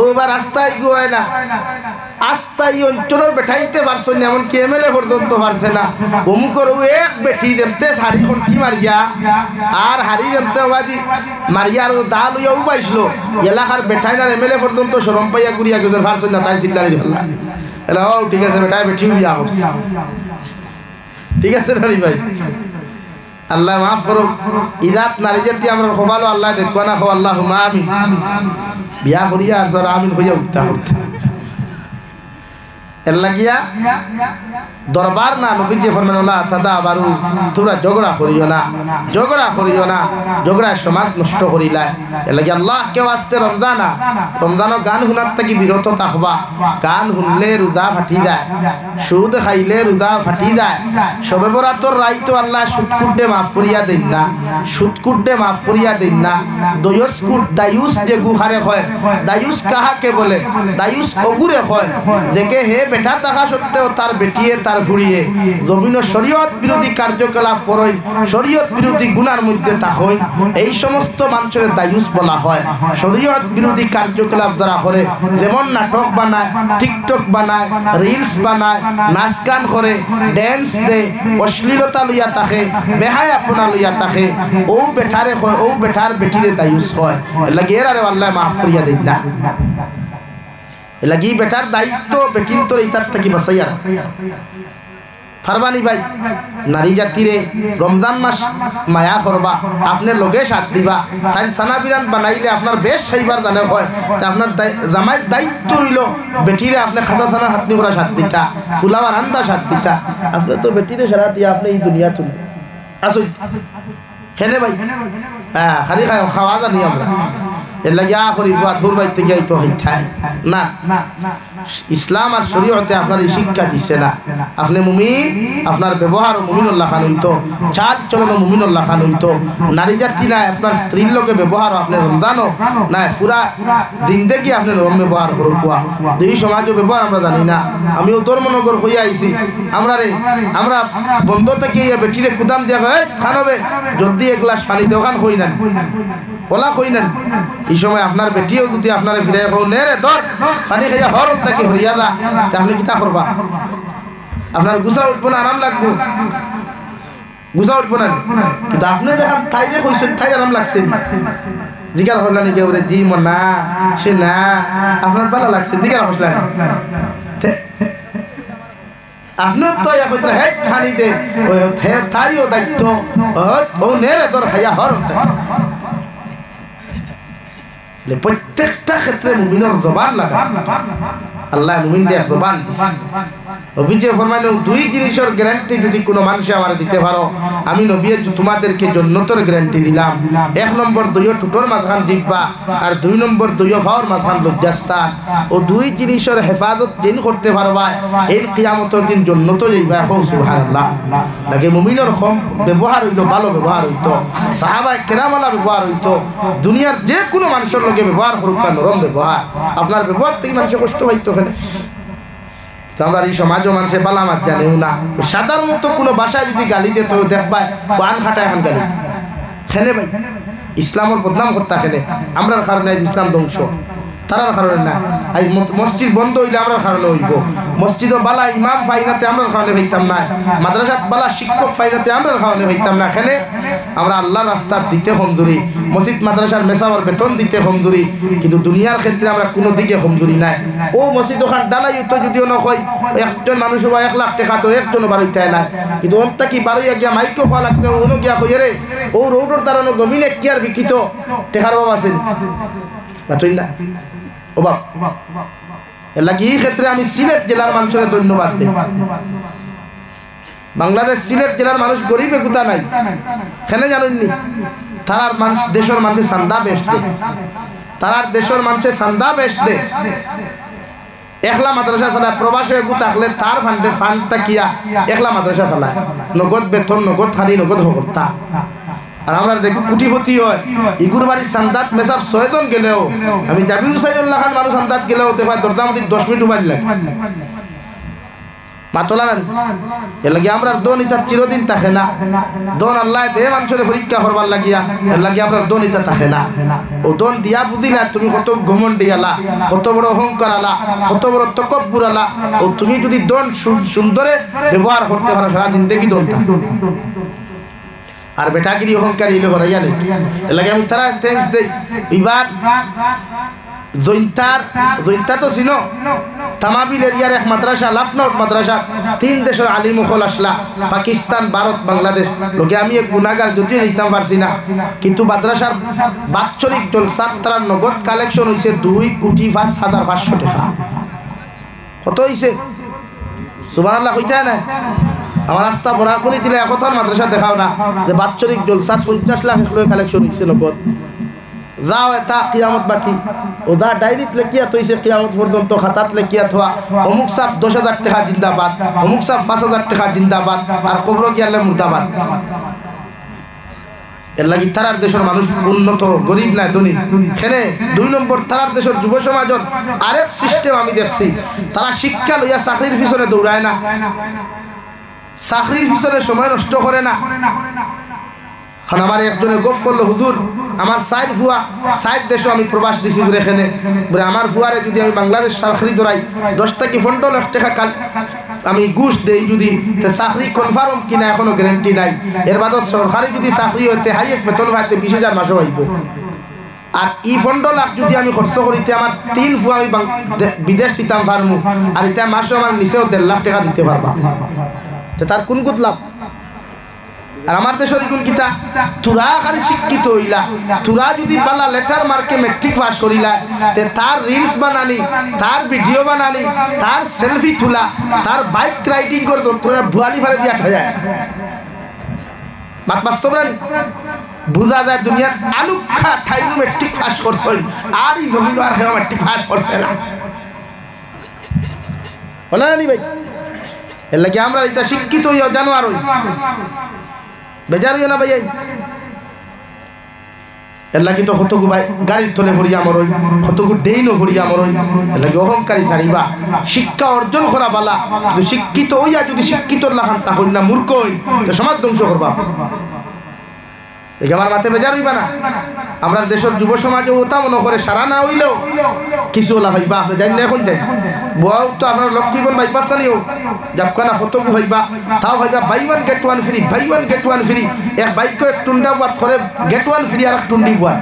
ওবার রাস্তায় গোয় না আস্তাই অঞ্চলের বেঠাইতে পারছেন এমনকি এমএলএ পর্যন্ত পারছে না। অমুকর এক বেটি দেমতে শাড়ি কণ্ঠি মারিয়া আর হাড়ি দেমতে বাদি মারিয়া আর দা লইয়াও পাইছিল এলাকার বেঠাই না এমএলএ পর্যন্ত শরম পাইয়া ঘুরিয়া গেছেন পারছেন না তাই চিল্লানি ফেললা এলা ও ঠিক আছে বেটাই বেঠি বিয়া করছে ঠিক আছে নারী ভাই আল্লাহ মাফ করো। ইদাত নারী জাতি আমরা খোবালো আল্লাহ দেখো না খো আল্লাহ আমিন বিয়া করিয়া আর সর আমিন হইয়া উঠতে করতে এর লাগিয়া দরবার না নবী যে ফরমানুল্লাহ তাদা বারু তোরা ঝগড়া করিও না ঝগড়া সমাজ নষ্ট করিলাই। এর লাগি আল্লাহ কেউ আসতে রমজানও গান শুনার থাকি বিরত থাকবা। গান শুনলে রোজা ফাটি যায়, সুদ খাইলে রোজা ফাটি যায়। সবে বরাতর রাইতো আল্লাহ সুদকুটে মাফ করিয়া দেন না, সুদকুটে মাফ করিয়া দেন না। দায়ুস যে গুহারে হয় দায়ুস কাহাকে বলে? দায়ুস অগুরে হয় দেখে হে বেটা থাকা সত্ত্বেও তার বেটিয়ে তার ঘুরিয়ে জমিন শরীয়ত বিরোধী কার্যকলাপ করই, শরীয়ত বিরোধী গুনার মধ্যে থাকই, এই সমস্ত মানুষের দায়ুস বলা হয়। শরীয়ত বিরোধী কার্যকলাপ যারা করে যেমন নাটক বানায়, টিকটক বানায়, রিলস বানায়, নাচ গান করে, ড্যান্স দেয়, অশ্লীলতা লইয়া থাকে, বেহায়াপনা লইয়া থাকে, ও বেঠারে হয় ও বেঠার বেটিরে দায়ুস হয়। লাগে এর আরে আল্লাহ মাফ করিয়া দেন না। লাগি বেটার দায়িত্ব বেটিন তোর ইতার থেকে বাঁচাইয়া ফারবানি ভাই। নারী জাতিরে রমজান মাস মায়া করবা, আপনার লগে সাথ দিবা, তাই সানা বিরান বানাইলে আপনার বেশ খাইবার জানে হয়। আপনার জামাইয়ের দায়িত্ব হইল বেটিরে আপনি খাসা সানা হাতনি করা সাথ দিতা, ফুলাওয়ার আন্দা সাথ দিতা। আপনি তো বেটিরে সারা দিয়ে আপনি এই দুনিয়া তুলে আসুন খেলে ভাই হ্যাঁ খালি খাওয়া জানি আমরা এর লাগে করি ধুর বাইতে গিয়ে তো হইতাই না ইসলাম আর শরীয়তে আপনার এই শিক্ষা দিচ্ছে না আপনি মুমিন আপনার ব্যবহার মুমিনুল্লাহ খান হইতো চাল চলন মুমিনুল্লাহ খান হইতো নারী জাতি না আপনার স্ত্রীর লোকে ব্যবহার আপনি রমজানও না পুরা জিন্দেগি আপনি রম ব্যবহার করো কুয়া দুই সমাজও ব্যবহার আমরা জানি না আমিও ধর্মনগর হইয়া আইছি আমরা বন্ধ থেকে বেটিরে কুদাম দিয়া খানবে জলদি এক গ্লাস পানি দেও খান হই না ওলা কই নেন এই সময় আপনার বেটিও যদি আপনার ফিরে নে রে ধর পানি খাইয়া হর তাকে হরিয়া যা আপনি কিতা করবা আপনার গুছা উঠবো না আরাম লাগবো গুছা উঠবো না কিন্তু আপনি দেখান তাই যে কইছেন তাই আরাম লাগছে জিজ্ঞাসা করলেন নাকি ওরে জি না সে না আপনার ভালো লাগছে জিজ্ঞাসা করলেন আপনার তো হে খানি দে তারিও দায়িত্ব ও নে রে ধর খাইয়া হর প্রত্যেকটা ক্ষেত্রে মুমিনের জবান লাগা আল্লাহ মুমিন দিয়ে জবান দিছে অভিযোগ ফরমাইলো দুই জিনিসের গ্যারান্টি যদি কোনো মানুষ আমার দিতে পারো আমি নবী তোমাদেরকে জান্নাতের গ্যারান্টি দিলাম এক নম্বর দুইও টুটোর মাঝখান জিব্বা আর দুই নম্বর দুইও ফাওয়ার মাঝখান লজ্জাস্থান ও দুই জিনিসের হেফাজত যেন করতে পারবা এই কিয়ামতের দিন জান্নাতে যাইবা এখন সুবহানাল্লাহ লাগে মুমিনের কম ব্যবহার হইলো ভালো ব্যবহার হইতো সাহাবায়ে কেরামওয়ালা ব্যবহার হইতো দুনিয়ার যে কোনো মানুষের লগে ব্যবহার করুক না নরম ব্যবহার আপনার ব্যবহার থেকে মানুষের কষ্ট হইতো ওখানে তো আমরা এই সমাজও মানুষের বালামাত জানেও না সাধারণত কোনো বাসায় যদি গালি দিত দেখবা পান খাটায় এখন গালি খেলে ভাই ইসলামের বদনাম করতা খেলে আমরার কারণে ইসলাম ধ্বংস তারার কারণে না আজ মসজিদ বন্ধ হইলে আমরার কারণে হইব মসজিদও বালা ইমাম ফাইনাতে আমরার কারণে হইতাম না মাদ্রাসাত বালা শিক্ষক ফাইনাতে আমরার কারণে হইতাম না এখানে আমরা আল্লাহর রাস্তা দিতে কমজোরি মসজিদ মাদ্রাসার মেসাওয়ার বেতন দিতে কমজোরি কিন্তু দুনিয়ার ক্ষেত্রে আমরা কোনো দিকে কমজোরি নাই ও মসজিদ ওখান ডালাই তো যদিও নয় একজন মানুষ বা 1 লাখ টাকা তো একজনও বাড়িতে নাই কিন্তু অন্তা কি বারোইয়া গিয়া মাইকও খাওয়া লাগতে অন্য গিয়া কইয়ে রে ও রোডের দাঁড়ানো জমিনে কি আর বিকিত টেকার বাবা আছেন বাতই না ও বাপ এর লাগে এই ক্ষেত্রে আমি সিলেট জেলার মানুষের ধন্যবাদ দিই বাংলাদেশ সিলেট জেলার মানুষ গরিবে কোথা নাই কেন জানেননি তারার মানুষ দেশের মানুষের চান্দা বেশ দে তারার দেশের মানুষের চান্দা বেশ দে একলা মাদ্রাসা চালায় প্রবাসী থাকলে তার ফান্ড তাকিয়া একলা মাদ্রাসা চালায় নগদ বেতন নগদ খালি নগদ হকর্তা আর আমরা দেখি কুটিপতি হয় ইগুর বাড়ির সান্দাত মেসাব 6 জন গেলেও আমি জাবির হুসাইনুল্লাহ খান মানুষ সান্দাত গেলেও দেখা দরদামতি 10 মিনিট উবাই লাগে মাতলা না এর লাগে আমরা দোন ইতা চিরদিন থাকে না দোন আল্লাহ দে মানুষের পরীক্ষা করবার লাগিয়া এর লাগে আমরা দোন ইতা থাকে না ও দোন দিয়া বুঝিলা তুমি কত ঘমন্ড দিয়ালা কত বড় অহংকার আলা কত বড় তকব্বুর আলা ও তুমি যদি দোন সুন্দরে ব্যবহার করতে পারো সারা জিন্দেগি দোন থাকে আর বেটাগিরি অহংকার এলো হরাইয়া নেই এর লাগে আমি তারা থ্যাঙ্কস দেই এবার জৈন্তা তো চিনো তামাবিল এরিয়ার এক মাদ্রাসা লাফনাউট মাদ্রাসা 3 দেশের আলিম হল আসলা পাকিস্তান ভারত বাংলাদেশ লোকে আমি এক গুনাহগার যদিও দিতাম পারছি না কিন্তু মাদ্রাসার বাৎসরিক জলসাত তার নগদ কালেকশন হইছে 2,05,500 টাকা কত হইছে সুবহানাল্লাহ কইতা না আমার রাস্তা ভরা করে দিলে এখন মাদ্রাসা দেখাও না যে বাৎসরিক জলসাত 50 লাখ কালেকশন হইছে নগদ যাও এটা কিয়ামত বাকি ও যা ডায়েরিত লেখিয়া তৈছে কিয়ামত পর্যন্ত খাতাত লেখিয়া থোয়া অমুক সাপ 10,000 টাকা জিন্দাবাদ অমুক সাপ 5,000 টাকা জিন্দাবাদ আর কবর গিয়ালে মুর্দাবাদ এর লাগি তারার দেশের মানুষ উন্নত গরিব না ধনী খেলে 2 নম্বর তারার দেশের যুব সমাজের আরেক সিস্টেম আমি দেখছি তারা শিক্ষা লইয়া চাকরির পিছনে দৌড়ায় না চাকরির পিছনে সময় নষ্ট করে না কারণ আমার একজনে গপ করলো হুজুর আমার 4 ফুয়া 60 দেশে আমি প্রবাস দিছি ঘুরে এখানে বলে আমার ফুয়ারে যদি আমি বাংলাদেশ চাকরি ধরাই 10 থেকে 15 লাখ টাকা আমি ঘুষ দেই যদি তে চাকরি কনফার্ম কিনা এখনো গ্যারান্টি নাই এর বাদে সরকারি যদি চাকরি হইতে হাইয়েস্ট বেতন পাইতে 20,000 মাসে হইব আর এই 15 লাখ যদি আমি খরচ করিতে আমার 3 ফুয়া আমি বিদেশ দিতাম পারমু আর এটা মাসে আমার নিচেও 1.5 লাখ টাকা দিতে পারবা তে তার কোন গুড লাভ আর আমার দেশের কোন কিতা তুরা খালি শিক্ষিত হইলা তুরা যদি বালা লেটার মার্কে ম্যাট্রিক পাস করিলা তে তার রিলস বানানি তার ভিডিও বানানি তার সেলফি তোলা তার বাইক রাইডিং করে তোরা ভুয়ালি ফারে দিয়া যায় মাত বাস্তব না বুঝা যায় দুনিয়ার আলুক্ষা ঠাইনু মেট্রিক পাস করছেন আর এই জমিন আর হেও মেট্রিক পাস করছে না বলে না ভাই এর লাগে আমরা এটা শিক্ষিত হইয়া জানোয়ার হই বেজার হইও না ভাই এর লাগে তো কতগু ভাই গাড়ির তলে ভরিয়া মরই কতগু ডেইনও ভরিয়া মরই এর লাগে অহংকারী ছাড়িবা শিক্ষা অর্জন করা বালা কিন্তু শিক্ষিত হইয়া যদি শিক্ষিতর লাখান তা হইল না মূর্খ হই তো সমাজ ধ্বংস করবা আমার মাথায় বেজার হইবা না আমরা দেশের যুব সমাজে ওটা মনে করে সারা না হইলেও কিছু ওলা ভাইবা আপনি জানি না এখন যাই বউ তো আপনার লক্ষ্মীবন বাইপাস না নিও যাবকানা ফতকু ভাইবা তাও ভাইবা buy one get one free buy one get one free এক বাইক এক টুন্ডা বাদ করে গেট ওয়ান ফ্রি আর এক টুন্ডি বাদ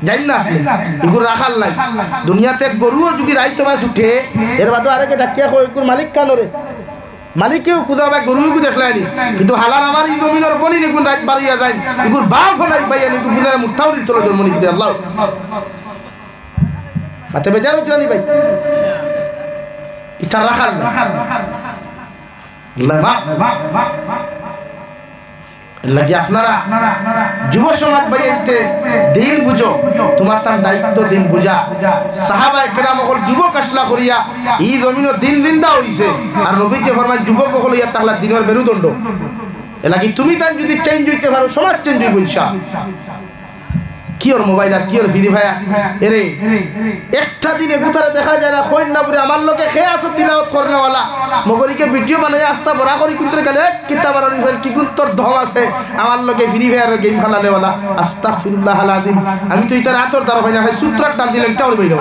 জানি না আপনি এগুলো রাখার নাই দুনিয়াতে গরুও যদি রাইতে বাস উঠে এর বাদে আরেকে ডাকিয়া কই এগুলোর মালিক কানরে মালিকেও কুদা ভাই গরুকে দেখলাইনি কিন্তু হালার আমার এই জমিনের বনি নিগুন রাত বাড়িয়া যায় এগুলোর বাপ হলাই ভাই এগুলো বুঝায় মুঠাও নিতে চলে জন্ম নিতে আল্লাহ মাতে বেজার হচ্ছে না ভাই এটা রাখার না আল্লাহ মা লাগে আপনারা যুব সমাজ ভাইতে দিন বুঝো তোমার তার দায়িত্ব দিন বুঝা সাহাবায়ে কেরাম হল যুবক আসলা করিয়া এই জমিন দিন দিনটা হইছে আর নবী যে ফরমান যুবক হল ইয়া তাহলে দিনের মেরুদণ্ড এলাকি তুমি তাই যদি চেঞ্জ হইতে পারো সমাজ চেঞ্জ হইব ইনশাআল্লাহ কি ওর মোবাইল আর কি ওর ফ্রি ফায়ার এরে একটা দিনে গুতারে দেখা যায় না কই না পুরে আমার লোকে খেয়ে আসো তিলাওয়াত করনেওয়ালা মগরিকে ভিডিও বানায় আস্তা বড়া করি কুন্তরে গেলে কিতাব আর কি কোন তোর ধম আছে আমার লোকে ফ্রি ফায়ার গেম খেলানেওয়ালা আস্তাগফিরুল্লাহ আল আযীম আমি তো ইতার আতর দ্বারা ভাই না সূত্রার ডাল দিলে একটা ওর বইলো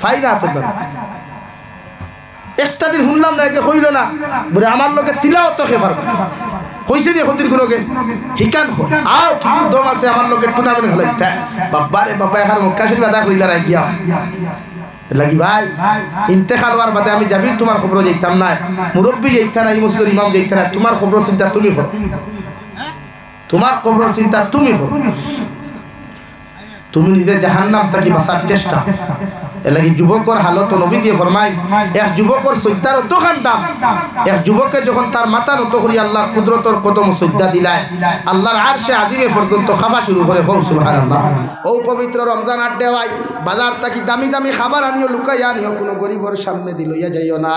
ফাইদা আতর দ্বারা একটা দিন শুনলাম না একে কইলো না বলে আমার লোকে তিলাওয়াত খেয়ে পারবে কইছে দিয়ে খতির কোনোকে হিকান আও কি দম আছে আমার লোকের টুর্নামেন্ট খেলাইতে বাবারে বাবা এখন মক্কা শরীফ আদা কইলা রাই গিয়া লাগি ভাই ইন্তেকাল হওয়ার বাদে আমি যাবি তোমার খবর যাইতাম না মুরব্বী যাইতা না মসজিদের ইমাম যাইতা না তোমার খবর চিন্তা তুমি করো তোমার খবর চিন্তা তুমি করো তুমি নিজের জাহান্নাম থেকে বাঁচার চেষ্টা এলাকি যুবকর হালত নবী দিয়ে ফরমাই এক যুবকর সজ্জার অতখান দাম এক যুবকে যখন তার মাথা নত করি আল্লাহর কুদরতর কদম সজ্জা দিলায় আল্লাহর আরশে আযিমে পর্যন্ত খাওয়া শুরু করে হোক সুবহানাল্লাহ ও পবিত্র রমজান আড্ডে ভাই বাজার থেকে দামি দামি খাবার আনিও লুকাইয়া আনিও কোনো গরিবর সামনে দি লইয়া যাইও না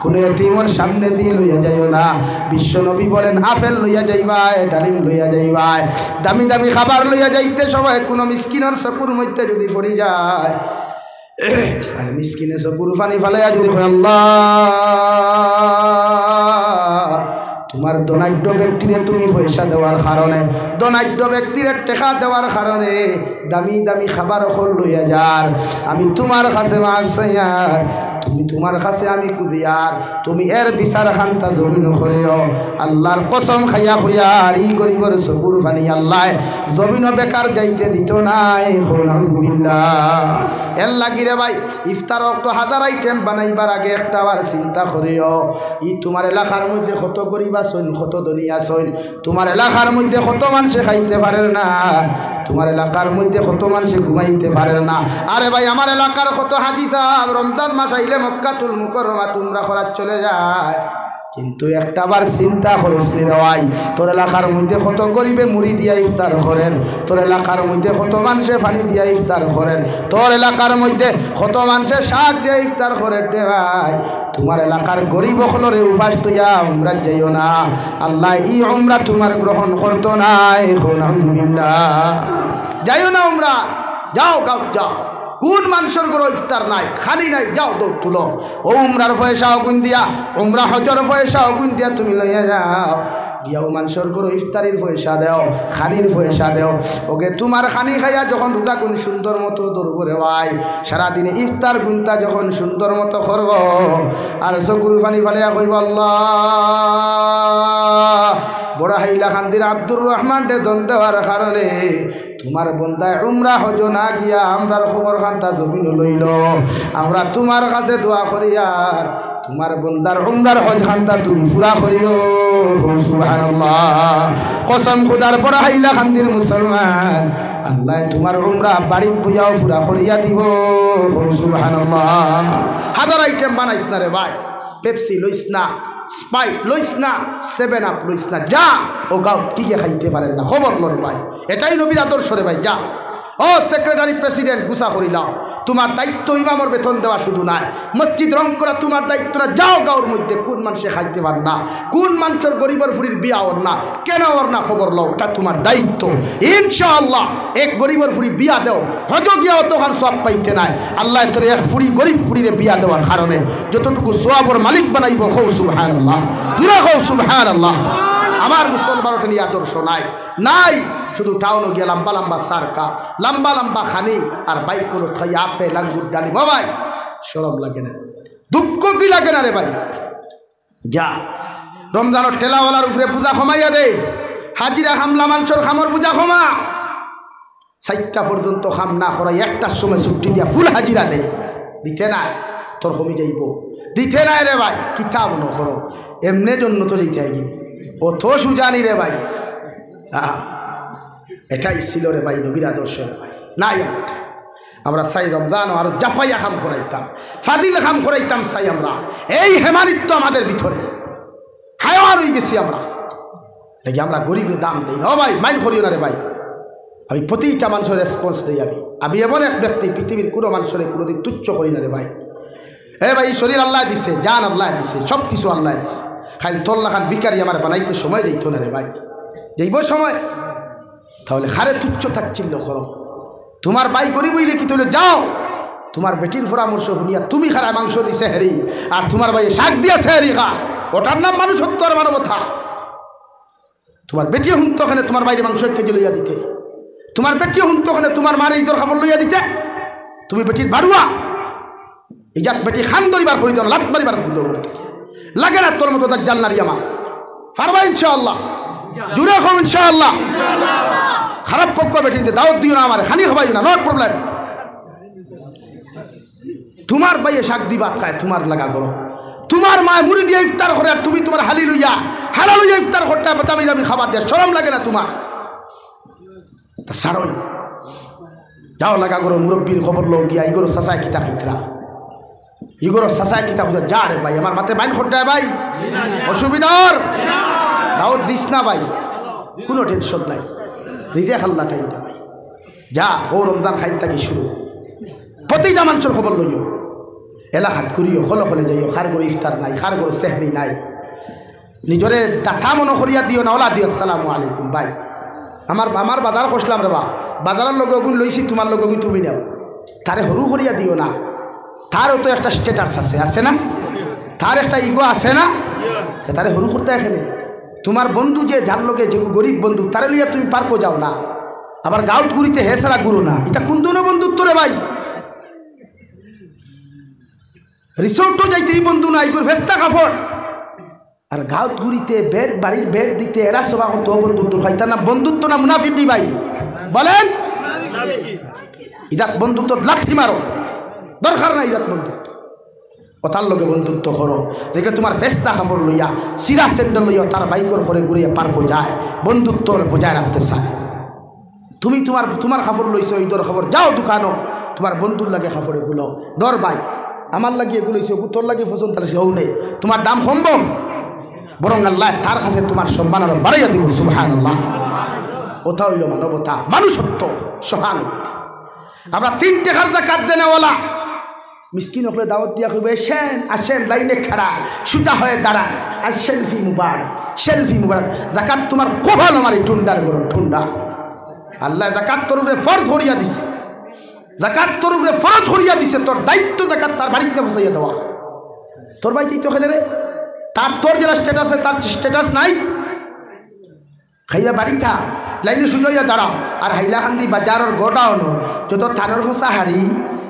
কোনো এতিমর সামনে দি লইয়া যাইও না বিশ্ব নবী বলেন আপেল লইয়া যাইবাই ডালিম লইয়া যাইবাই দামি দামি খাবার লইয়া যাইতে সবাই কোনো মিসকিনের চকুর মধ্যে যদি পড়ি যায় আর মিসকিনে চকুর পানি ফালাইয়া যদি আল্লাহ তোমার ধনাঢ্য ব্যক্তিরে তুমি পয়সা দেওয়ার কারণে ধনাঢ্য ব্যক্তিরে টেকা দেওয়ার কারণে দামি দামি খাবার হল লইয়া যার আমি তোমার কাছে মাফ চাইয়ার তুমি তোমার কাছে আমি কুদিয়ার তুমি এর বিচার খান্তা জমিন করিও আল্লাহর কসম খাইয়া হইয়ার ই গরিবর চকুর পানি আল্লাহ জমিন বেকার যাইতে দিত নাই আলহামদুলিল্লাহ এর লাগি রে ভাই ইফতার তো হাজার আইটেম বানাইবার আগে একটা বার চিন্তা করিও ই তোমার এলাকার মধ্যে কত গরিব আছেন কত ধনী আছেন তোমার এলাকার মধ্যে কত মানুষে খাইতে পারে না তোমার এলাকার মধ্যে কত মানুষে ঘুমাইতে পারে না আরে ভাই আমার এলাকার কত হাজি সাহেব রমজান মাস আইলে মক্কাতুল মুকাররমা তোমরা খরাত চলে যায় কিন্তু একটা বার চিন্তা করিস নি রে ভাই তোর এলাকার মধ্যে কত গরিবে মুড়ি দিয়া ইফতার করেন তোর এলাকার মধ্যে কত মানুষে পানি দিয়া ইফতার করেন তোর এলাকার মধ্যে কত মানুষে শাক দিয়া ইফতার করে রে ভাই তোমার এলাকার গরিব হলরে উপাস তুইয়া উমরা যাইও না আল্লাহ ই উমরা তোমার গ্রহণ করতো না আলহামদুলিল্লাহ যাইও না উমরা যাও গাও যাও কোন মানুষের ঘর ইফতার নাই খালি নাই যাও দৌড় তুলো ও উমরার পয়সাও গুণ দিয়া উমরা হজর পয়সাও গুণ দিয়া তুমি লইয়া যাও গিয়াও মানুষের ঘর ইফতারির পয়সা দেও খানির পয়সা দেও ওকে তোমার খানি খাইয়া যখন রোজা গুণ সুন্দর মতো দৌড়বরে ভাই সারাদিনে ইফতার গুণটা যখন সুন্দর মতো করব আর চকুর পানি ফালিয়া কইব আল্লাহ বড় হাইলা খান্দির আব্দুর রহমান রে দন দেওয়ার কারণে তোমার বন্দায় উমরা হজ না গিয়া আমরার খবর খান্তা জমিন লইল আমরা তোমার কাছে দোয়া করি আর তোমার বন্দার উমরার হজ খান্তা তুমি পুরা করিও সুবহানাল্লাহ কসম খুদার বড় হাইলা খান্দির মুসলমান আল্লাহ তোমার উমরা বাড়িত বুঝাও পুরা করিয়া দিব সুবহানাল্লাহ হাজার আইটেম বানাইছ না রে ভাই পেপসি লইস না, স্প্রাইট লইস না, 7 আপ লইস না, যা ও গাও কি খাইতে পারেন না, খবর লরে ভাই, এটাই নবীর আদর্শ রে ভাই। যা ও সেক্রেটারি প্রেসিডেন্ট গুসা করিলাম, তোমার দায়িত্ব ইমামর বেতন দেওয়া শুধু নাই, মসজিদ রং করা তোমার দায়িত্ব না। যাও গাঁর মধ্যে কোন মানুষে খাইতে পার না, কোন মানুষের গরিবর ফুরির বিয়া ওর না, কেন ওর না, খবর লও, ওটা তোমার দায়িত্ব। ইনশাআল্লাহ এক গরিবর ফুরি বিয়া দেও, হয়তো গিয়াও তখন সব পাইতে নাই, আল্লাহ তোর এক ফুরি গরিব ফুরিরে বিয়া দেওয়ার কারণে যতটুকু সোয়াবর মালিক বানাইব, হৌ সুবহানাল্লাহ, দূরে হৌ সুবহানাল্লাহ। আমার মুসলমানের নিয়ে আদর্শ নাই নাই, শুধু টাউনে গিয়ে লম্বা লম্বা সারকা, লম্বা লম্বা খানি আর বাইক কোনো আফে লাঙ্গুর ডালি, বাবাই শরম লাগে না, দুঃখ কি লাগে না রে ভাই। যা রমজানের ঠেলাওয়ালার উপরে পূজা ক্ষমাইয়া দে, হাজিরা খামলা মাংসর খামর পূজা ক্ষমা, 4টা পর্যন্ত খাম না করাই 1টার সময় ছুটি দিয়া ফুল হাজিরা দে, দিতে নাই তোর কমি যাইব, দিতে নাই রে ভাই, কিতাব ন করো এমনি জন্য তো যেতে গিনি, ও তো সুজানি রে ভাই। এটাই ছিল রে ভাই নবীর আদর্শ রে ভাই। নাই আমরা চাই রমজান আরো জাপাইয়া খাম করাইতাম, ফাদিল খাম করাইতাম চাই আমরা, এই হেমানিত্ব আমাদের ভিতরে হায়ার হয়ে গেছি আমরা, দেখি আমরা গরিবের দাম দিই না ভাই, মাইন্ড করিও না রে ভাই। আমি প্রতিটা মানুষের রেসপন্স দিই, আমি এমন এক ব্যক্তি পৃথিবীর কোনো মানুষের কোনোদিন তুচ্ছ করি না রে ভাই। ভাই শরীর আল্লাহ দিছে, জান আল্লাহ দিছে, সব কিছু আল্লাহ দিছে, খালি তোল্লা খান বিকারি আমার বানাইতে সময় যাইতো না রে ভাই, যাইব সময়, তাহলে খারে তুচ্ছ তাচ্ছিল্য করো। তোমার ভাই গরিব হইলে কি তাহলে যাও, তোমার বেটির পরামর্শ শুনিয়া তুমি খারা মাংস দিছে হেরি, আর তোমার ভাই শাক দিয়েছে হেরি খা, ওটার নাম মানুষত্ব আর মানবতা। তোমার বেটিও হুনতো ওখানে তোমার বাইরে মাংস 1 কেজি লইয়া দিতে, তোমার বেটিও হুনতো ওখানে তোমার মার ঈদর খাবার লইয়া দিতে, তুমি বেটির বাড়ুয়া ইজাত বেটি খান দরিবার করি দাও, লাত বাড়িবার করি দাও, লাগে না তোর মতো দাজ্জাল নারী আমার পারবা ইনশাআল্লাহ, জুড়ে খাও ইনশাআল্লাহ। খারাপ পক্ষ বেটিতে দাওয়াত দিও না, আমার খানি খাবাই না, নট প্রবলেম। তোমার ভাইয়ে শাক দি ভাত খায়, তোমার লাগা করো, তোমার মা মুড়ি দিয়ে ইফতার করে, আর তুমি তোমার হালি লইয়া হালা লইয়া ইফতার করতে দামি দামি খাবার দেয়, শরম লাগে না তোমার? তা সারই যাও লাগা করো, মুরব্বীর খবর লো গিয়া ইগোর চাচায় কিতা খাইতরা, ইগোর চাচায় কিতা খুঁজা, যা রে ভাই আমার মাথায় বাইন খোটায় ভাই, অসুবিধার দাওয়াত দিস না ভাই, কোনো টেনশন নাই, হৃদয় খাল্লা টাইমটা ভাই, যা ও রমজান খাইতে থাকি শুরু, প্রতিটা মানুষের খবর লইও, এলাকাত করিও, হলে হলে যাইও, খার করে ইফতার নাই, খার করে সেহরি নাই, নিজরে দাতা মনে করিয়া দিও না, ওলা দিও আসসালামু আলাইকুম ভাই, আমার বাজার খসলাম রে বা, বাজারের লগে ওগুন লইছি, তোমার লগে ওগুন তুমি নাও, তারে হরু করিয়া দিও না, তারও তো একটা স্ট্যাটাস আছে না, তার একটা ইগো আছে না, তারে হরু করতে এখানে। তোমার বন্ধু যে যার লোকে যে গরিব বন্ধু, তারে লইয়া তুমি পার্কও যাও না, আবার গাউত গুড়িতে হেসারা গুরু না, এটা কোন ধরনের বন্ধুত্ব রে ভাই? রিসোর্টও যাইতে এই বন্ধু না, এগুলো ভেস্তা কাপড়, আর গাউত গুড়িতে বেড বাড়ির বেড দিতে এরা সভা করতে বন্ধুত্ব হয়, তার না বন্ধুত্ব না মুনাফিকি ভাই বলেন? ইদাত বন্ধুত্ব লাঠি মারো, দরকার নাই ইদাত বন্ধুত্ব, কথার লগে বন্ধুত্ব করো, দেখে তোমার ভেস্তা কাপড় লইয়া সিরা স্যান্ডেল লইয়া তার বাইকর করে ঘুরিয়ে পার্কও যায়, বন্ধুত্ব বজায় রাখতে চায়। তুমি তোমার কাপড় লইছো, ঈদর খবর যাও দোকানো, তোমার বন্ধুর লাগে কাপড় এগুলো দর ভাই, আমার লাগে এগুলো তোর লাগে পছন্দ, তাহলে সেও নেই, তোমার দাম কমব, বরং আল্লাহ তার কাছে তোমার সম্মান আরো বাড়াইয়া দিব, সুবহানাল্লাহ। ওটা হইল মানবতা, মানুষত্ব, সহানুভূতি। আমরা 3 টাকার যাকাত দেনেওয়ালা মিসকিন হলে দাওয়াত দিয়া কইবে, আসেন লাইনে খাড়া সুতা হয়ে দাঁড়া, আর সেলফি মুবারক, যাকাত তোমার কপাল আমার ঠুন্ডার গরো ঠুন্ডা, আল্লাহ যাকাত তোর উপরে ফরজ করিয়া দিছে, যাকাত তোর উপরে ফরজ করিয়া দিছে, তোর দায়িত্ব যাকাত তার বাড়িতে বসাইয়া দেওয়া, তোর বাড়িতেই তো খেলে রে, তার তোর যেটা স্ট্যাটাস তার স্ট্যাটাস নাই, খাইবা বাড়ি থা লাইনে সুজইয়া দাঁড়াও, আর হাইলাকান্দি বাজারের গোডাউন যত থানোর ফসা হাড়ি,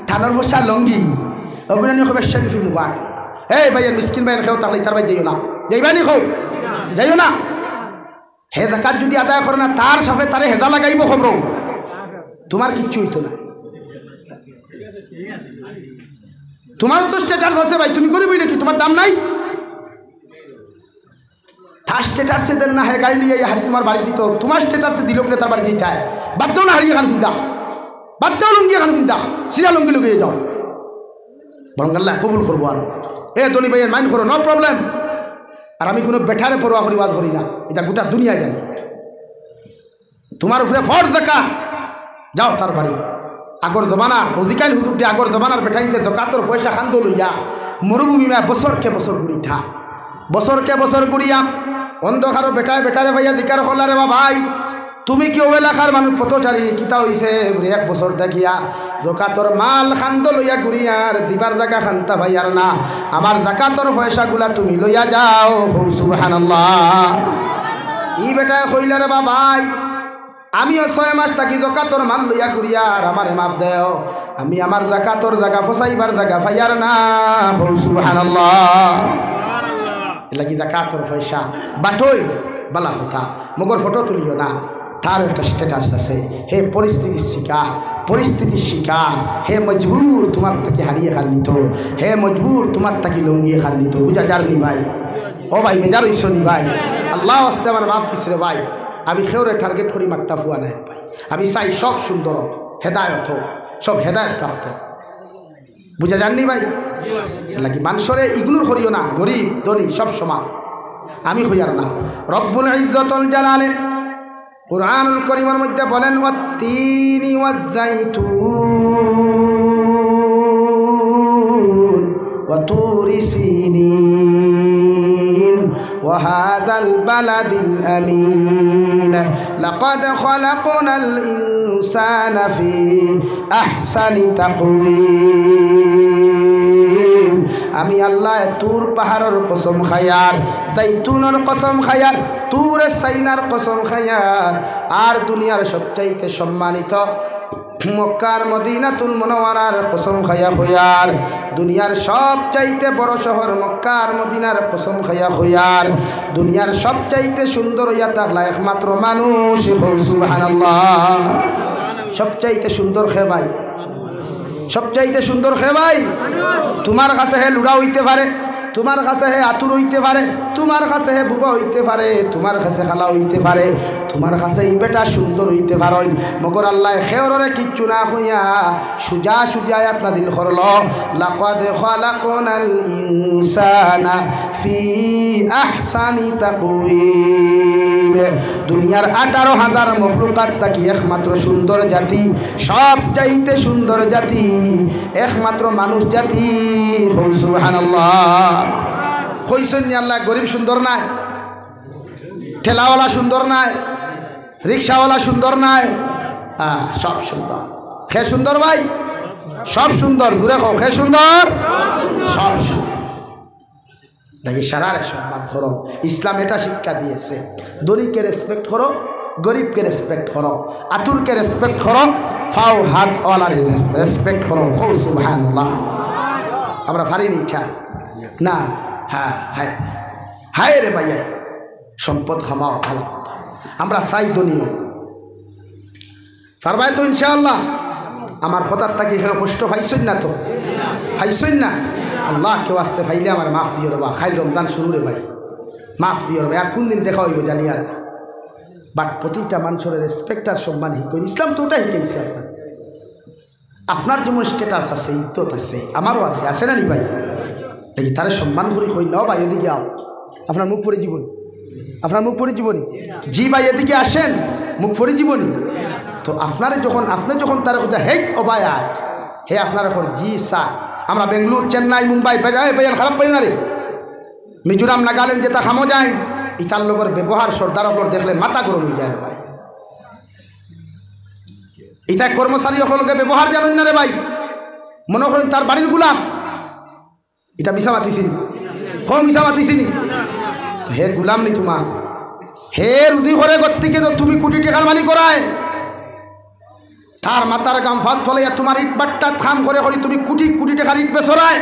থানোর ফসা লঙ্গি, ওগুলো নিয়ে হবে সেলফি মুবারক। এই ভাইয়ের মিসকিন ভাইয়ের খেও, তাহলে তার ভাই যাইও না, যাইবানি খাও, যাইও না। হে যাকাত যদি আদায় করে না, তার সাথে তারে হেদা লাগাইব খবর, তোমার কিচ্ছু হইতো না। তোমার তো স্ট্যাটাস আছে ভাই, তুমি করিবই নাকি, তোমার দাম নাই, তার স্ট্যাটাসে দেন না, হ্যাঁ গাড়ি লিয়ে হাড়ি তোমার বাড়ি দিত, তোমার স্ট্যাটাসে দিল করে তার বাড়ি দিতে হয়, বাদ দাও না হারিয়ে খান চিন্তা, বাদ দাও লুঙ্গি খান চিন্তা, সিরা লুঙ্গি লুকিয়ে যাও, বরং আল্লাহ কবুল করবো। আর ধনী ভাইয়ের মাইন্ড করো, নো প্রবলেম। আর আমি কোনো বেঠারে পরোয়া করি ওয়াজ করি না, এটা গোটা দুনিয়ায় জানি। তোমার উপরে ফরজ যাকাত, যাও তার বাড়ি। আগর জমানার অধিকার হুজুর দিয়ে আগর জমানার বেঠাইতে যাকাতর পয়সা খান্দ লইয়া মরুভূমি মা বছরকে বছর ঘুরি থা, বছরকে বছর ঘুরিয়া অন্ধকারও বেটায় বেটারে ভাইয়া দিকার হলারে বা ভাই তুমি কি ও এলাকার মানুষ পথচারী কিতা হইছে এক বছর দেখিয়া যাকাতর মাল খান্দ লইয়া ঘুরিয়ার দিবার জায়গা খান্তা ভাইয়ার না, আমার যাকাতর পয়সাগুলা তুমি লইয়া যাও। সুবহানাল্লাহ। ই বেটায় কইলারে বা ভাই আমিও 6 মাস থাকি যাকাতর মাল লইয়া ঘুরিয়ার আমারে মাপ দেও, আমি আমার যাকাতর জায়গা ফসাইবার জায়গা ভাইয়ার না। সুবহানাল্লাহ। এলা কি যাকাতর পয়সা বাটই বালা কথা, মগর ফটো তুলিও না। তার একটা স্ট্যাটাস আছে, হে পরিস্থিতির শিকার, পরিস্থিতির শিকার, হে মজবুর তোমার তাকে হারিয়ে খান নিত, হে মজবুর তোমার তাকে লঙ্গিয়ে খান নিত। বুঝা যার নি ভাই, ও ভাই বেজার হইছ নি ভাই, আল্লাহ আস্তে আমার মাফ দিস রে ভাই। আমি খেউরে টার্গেট করি মাঠটা ফুয়া নাই ভাই, আমি চাই সব সুন্দর হেদায়ত, সব হেদায়ত প্রাপ্ত। বুঝা যাননি ভাই? লাগি মানুষরে ইগনোর করিও না, গরিব ধনী সব সমান। আমি হইয়ার না। রব্বুল ইজ্জতুল জালালে কুরআনুল কারীমের মধ্যে বলেন ওয়াত-তিনি ওয়াজ-যাইতুন ওয়া তুরি সিনিন ওয়া হাযাল বালাদিল আমিন লাকাদ খালাকনাল ইনসানা ফি আহসানি তাকওয়িম। আমি আল্লাহ তুর পাহাড়ের কসম খায়ার, জাইতুনের কসম খায়ার, তুর সাইনার কসম খায়ার, আর দুনিয়ার সবচাইতে সম্মানিত মক্কার মদিনাতুল মুনাওয়ারার কসম খায়া খয়ার, দুনিয়ার সবচাইতে বড় শহর মক্কার মদিনার কসম খায়া খয়ার, দুনিয়ার সবচাইতে সুন্দর ইয়া তাহলা একমাত্র মানুষ। সুবহানাল্লাহ। সবচাইতে সুন্দর খে ভাই, সবচাইতে সুন্দর খে ভাই। তোমার কাছে হে লুড়া হইতে পারে, তোমার কাছে হে আতুর হইতে পারে, তোমার কাছে হে বুবা হইতে পারে, তোমার কাছে খালা হইতে পারে, তোমার কাছে এই বেটা সুন্দর হইতে পারেন, মগর আল্লাহ খেওরে কিচ্ছু না হইয়া সুজা সুজা আয়াত নাযিল করল লাকাদ খালাকনাল ইনসানা ফি আহসানি তাকওয়িম। দুনিয়ার 18,000 মখলুকাত থাকি একমাত্র সুন্দর জাতি, সব চাইতে সুন্দর জাতি একমাত্র মানুষ জাতি। সুবহানাল্লাহ। কইছেন আল্লাহ গরিব সুন্দর নাই, ঠেলাওয়ালা সুন্দর নাই, রিক্সাওয়ালা সুন্দর নাই, সব সুন্দর। খে সুন্দর ভাই, সব সুন্দর। দূরে খো খে সুন্দর, সব সুন্দর। দেখি সারারে সম্মান করো, ইসলাম এটা শিক্ষা দিয়েছে। দরিকে রেসপেক্ট করো, গরিবকে রেসপেক্ট করো, আতুরকে রেসপেক্ট করো, ফাও হাত ওয়ালার রেসপেক্ট করো। সুবহানাল্লাহ। আমরা পারিনি ইচ্ছা না। হ্যাঁ হ্যাঁ হায় রে ভাই, সম্পদ খামাও ভালো কথা, আমরা চাই দুনিয়া পারবাই তো ইনশাআল্লাহ। আমার কথার থাকি কষ্ট পাইছেন না তো, পাইছেন না? আল্লাহ কেউ আসতে পাইলে আমার মাফ দিও রে বা, খাই রমজান শুরু রে ভাই, মাফ দিও রে ভাই। আর কোন দিন দেখা হইব জানি আর না, বাট প্রতিটা মানুষের রেসপেক্ট আর সম্মান শিখুন। ইসলাম তো ওটাই শিখাইছে। আপনার আপনার যেমন স্ট্যাটাস আছে, ইজ্জত আছে, আমারও আছে, আছে না নি ভাই? দেখি তারা সম্মান করি হই নাও ভাই, এদিকে আও, আপনার মুখ পড়ে জীবনী, আপনার মুখ পড়ে জীবনী। জি ভাই এদিকে আসেন, মুখ পড়ে জীবনী। তো আপনারে যখন আপনি যখন তার কথা হে ও ভাই আয়, হে আপনার এখন জি স্যার। আমরা বেঙ্গলোর, চেন্নাই, মুম্বাই ভাইয়ান খারাপ পাই না রে, মিজোরাম, নাগাল্যান্ড যেটা খামো যায়, ইতার লোকের ব্যবহার সর্দার ওপর দেখলে মাথা গরম হয়ে যায় রে ভাই। ইতা কর্মচারী সকলকে ব্যবহার জানেন না রে ভাই, মনে করেন তার বাড়ির গুলাম। এটা মিশা মাতিছিনি, কম মিশা মাতিছিনি। হে গুলাম নি তোমার, হে রুদি করে করতে তো তুমি কোটি টাকার মালিক করায়, তার মাথার গাম ফাঁক ফলাইয়া তোমার ইট বাট্টা থাম করে করি তুমি কোটি কোটি টাকার ইট বেসরায়,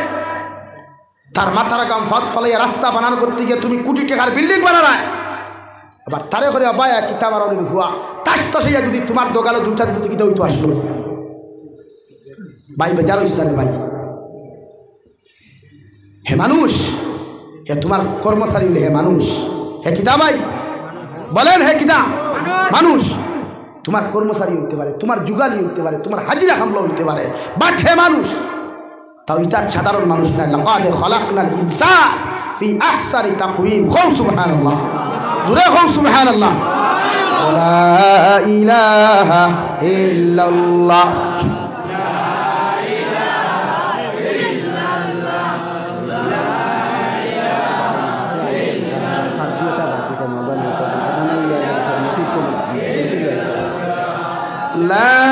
তার মাথার গাম ফাঁক ফলাইয়া রাস্তা বানানো করতে গিয়ে তুমি কোটি টাকার বিল্ডিং বানায়। আবার তারে করে বায়া কিতাব আর হুয়া তার তো সেই যদি তোমার দোকানে দুটা দিতে কিতা হইতো আসলো ভাই, বেজার ইসলামে ভাই। হে মানুষ, হে তোমার কর্মচারী হলে হে মানুষ, হে কিতা ভাই বলেন, হে কিতা মানুষ। তোমার কর্মচারী হইতে পারে, তোমার যুগালি হইতে পারে, তোমার হাজিরা হামলা হইতে পারে, বাট হে মানুষ। তাও ইটা সাধারণ মানুষ না। লাকাদ খালাকনাল ইনসান ফি আহসানি তাকওয়িম। কও সুবহানাল্লাহ, জোরে কও সুবহানাল্লাহ। লা ইলাহা ইল্লাল্লাহ। লা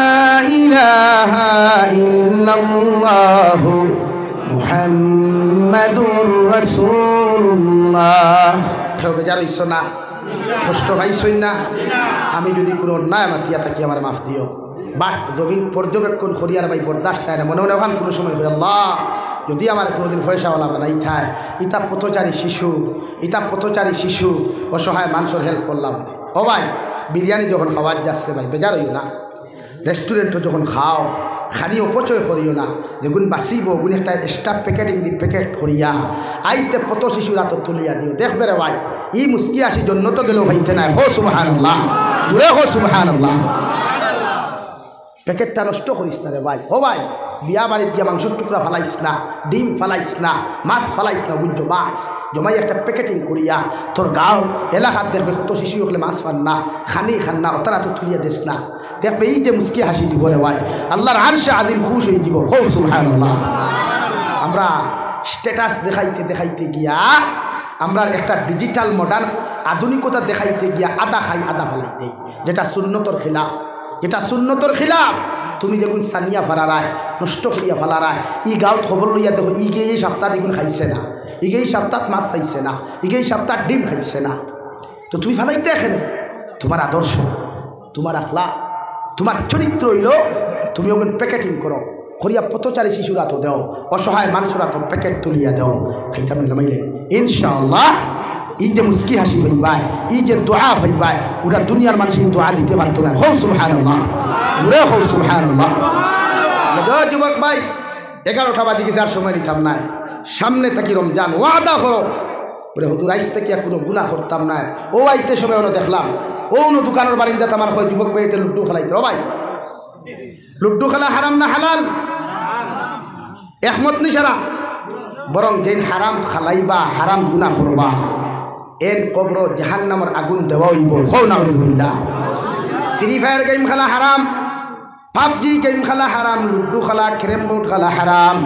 ইলাহা ইল্লাল্লাহু মুহাম্মাদুর রাসূলুল্লাহ। কেউ বেজার হইছ না? কষ্ট পাইছই না? আমি যদি কোনো অন্যায় মাতিয়া থাকি আমার মাফ দিও। বাট জমিন পর্যবেক্ষণ করিয়ার ভাই বরদাস্ত তাই না, মনে মনে ওখান কোনো সময় হয়ে আল্লাহ যদি আমার কোনোদিন পয়সাওয়ালা বানাই থায়, ইতা পথচারী শিশু অসহায় মানুষের হেল্প করলাম। ও ভাই বিরিয়ানি যখন খাওয়ার যাচ্ছে ভাই বেজার হইও না। রেস্টুরেন্টও যখন খাও খানি অপচয় করিও না। যেগুন বাঁচিব ওগুন একটা এক্সট্রা প্যাকেটিং দি প্যাকেট করিয়া আইতে পত শিশুর হাতত তুলিয়া দিও। দেখবে রে ভাই ই মুস্কি আসি জন্য তো গেলেও ভাইতে নাই। হো সুবহানাল্লাহ, জোরে হো সুবহানাল্লাহ। প্যাকেটটা নষ্ট করিস না রে ভাই। ও ভাই বিয়া বাড়ির গিয়া মাংসের টুকরা ফালাইস না, ডিম ফালাইস না, মাছ ফালাইস না, বুঝছো মাছ জমাই একটা প্যাকেটিং করিয়া তোর গাঁও এলাকাত দেখবে কত শিশু হলে মাছ ফান না, খানি খান না, অতারা তো তুলিয়া দিস না। দেখবে এই যে মুস্কি হাসি দিব রে ভাই, আল্লাহর আরশে আযীম খুশ হয়ে যাব। হো সুবহানাল্লাহ। আমরা স্ট্যাটাস দেখাইতে গিয়া আমরা একটা ডিজিটাল মডার্ন আধুনিকতা দেখাইতে গিয়া আদা খাই আদা ফালাই দেই, যেটা সুন্নতর খিলাফ। তুমি দেখুন সানিয়া ফালারায় নষ্ট করিয়া ফালারায় ই গাঁত খবর লইয়া দেখো ইগে এই সপ্তাহ দেখুন খাইছে না, ইগে এই সপ্তাহ মাছ খাইছে না, ইগে এই সপ্তাহ ডিম খাইছে না। তো তুমি ফালাইতে এখানে তোমার আদর্শ, তোমার আখলাক, তোমার চরিত্র হইল তুমি ওখানে প্যাকেটিং করো করিয়া পথচারী শিশুরা তো দেও, অসহায় মানুষরা তো প্যাকেট তুলিয়া দেও। খাইতাম নামাইলে ইনশাআল্লাহ এই যে মুস্কি হাসি হইবাই, এই যে দোয়া হইবাই, ওটা দুনিয়ার মানুষ দোয়া দিতে পারতো না। হো সুবহানাল্লাহ, জোরে হো সুবহানাল্লাহ। যুবক ভাই 11টা বাজে গেছে, আর সময় নিতাম নাই। সামনে থাকি রমজান, ওয়াদা করো ওরে হুজুর আইস থেকে কোনো গুনাহ করতাম না। ও আইতে সময় ওনো দেখলাম ও দোকানের বারিন্দাতে আমার হয় যুবক ভাই এটা লুড্ডু খেলাইতে। ও ভাই লুড্ডু খেলা হারাম না হালাল? একমত নি সারা? বরং যেন হারাম খালাইবা, হারাম গুনাহ করবা, এন কবর জাহান্নামের আগুন দেওয়া হইব। হো নাউযুবিল্লাহ। ফ্রি ফায়ার গেম খেলা হারাম, পাবজি গেম খেলা হারাম, লুড্ডু খেলা, ক্যারেম বোর্ড খেলা হারাম।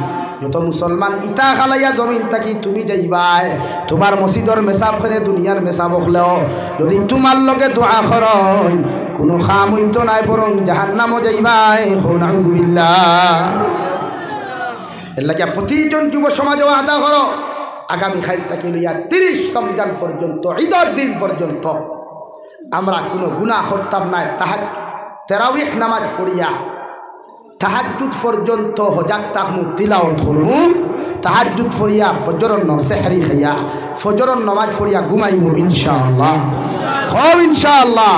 যত মুসলমান ইটা খালাইয়া জমিন থাকি তুমি যাইবাই, তোমার মসজিদর মেসাব করে দুনিয়ার মেসাব হলেও যদি তোমার লগে দোয়া করন কোনো খাম হইতো নাই, বরং জাহান্নামও যাইবাই। হো নাউযুবিল্লাহ। এর লাগে প্রতিজন যুব সমাজেও আদা করো আগামী খাইল থেকে লইয়া 30 রমজান পর্যন্ত, ঈদের দিন পর্যন্ত আমরা কোনো গুনাহ করতাম না। তারাবিহ নামাজ পড়িয়া তাহাজ্জুদ পর্যন্ত হজাক তাহমু তিলাওয়াত করমু, তাহাজ্জুদ পড়িয়া ফজরন সেহরি খাইয়া ফজরন নামাজ পড়িয়া ঘুমাইমু ইনশাআল্লাহ। হও ইনশাআল্লাহ।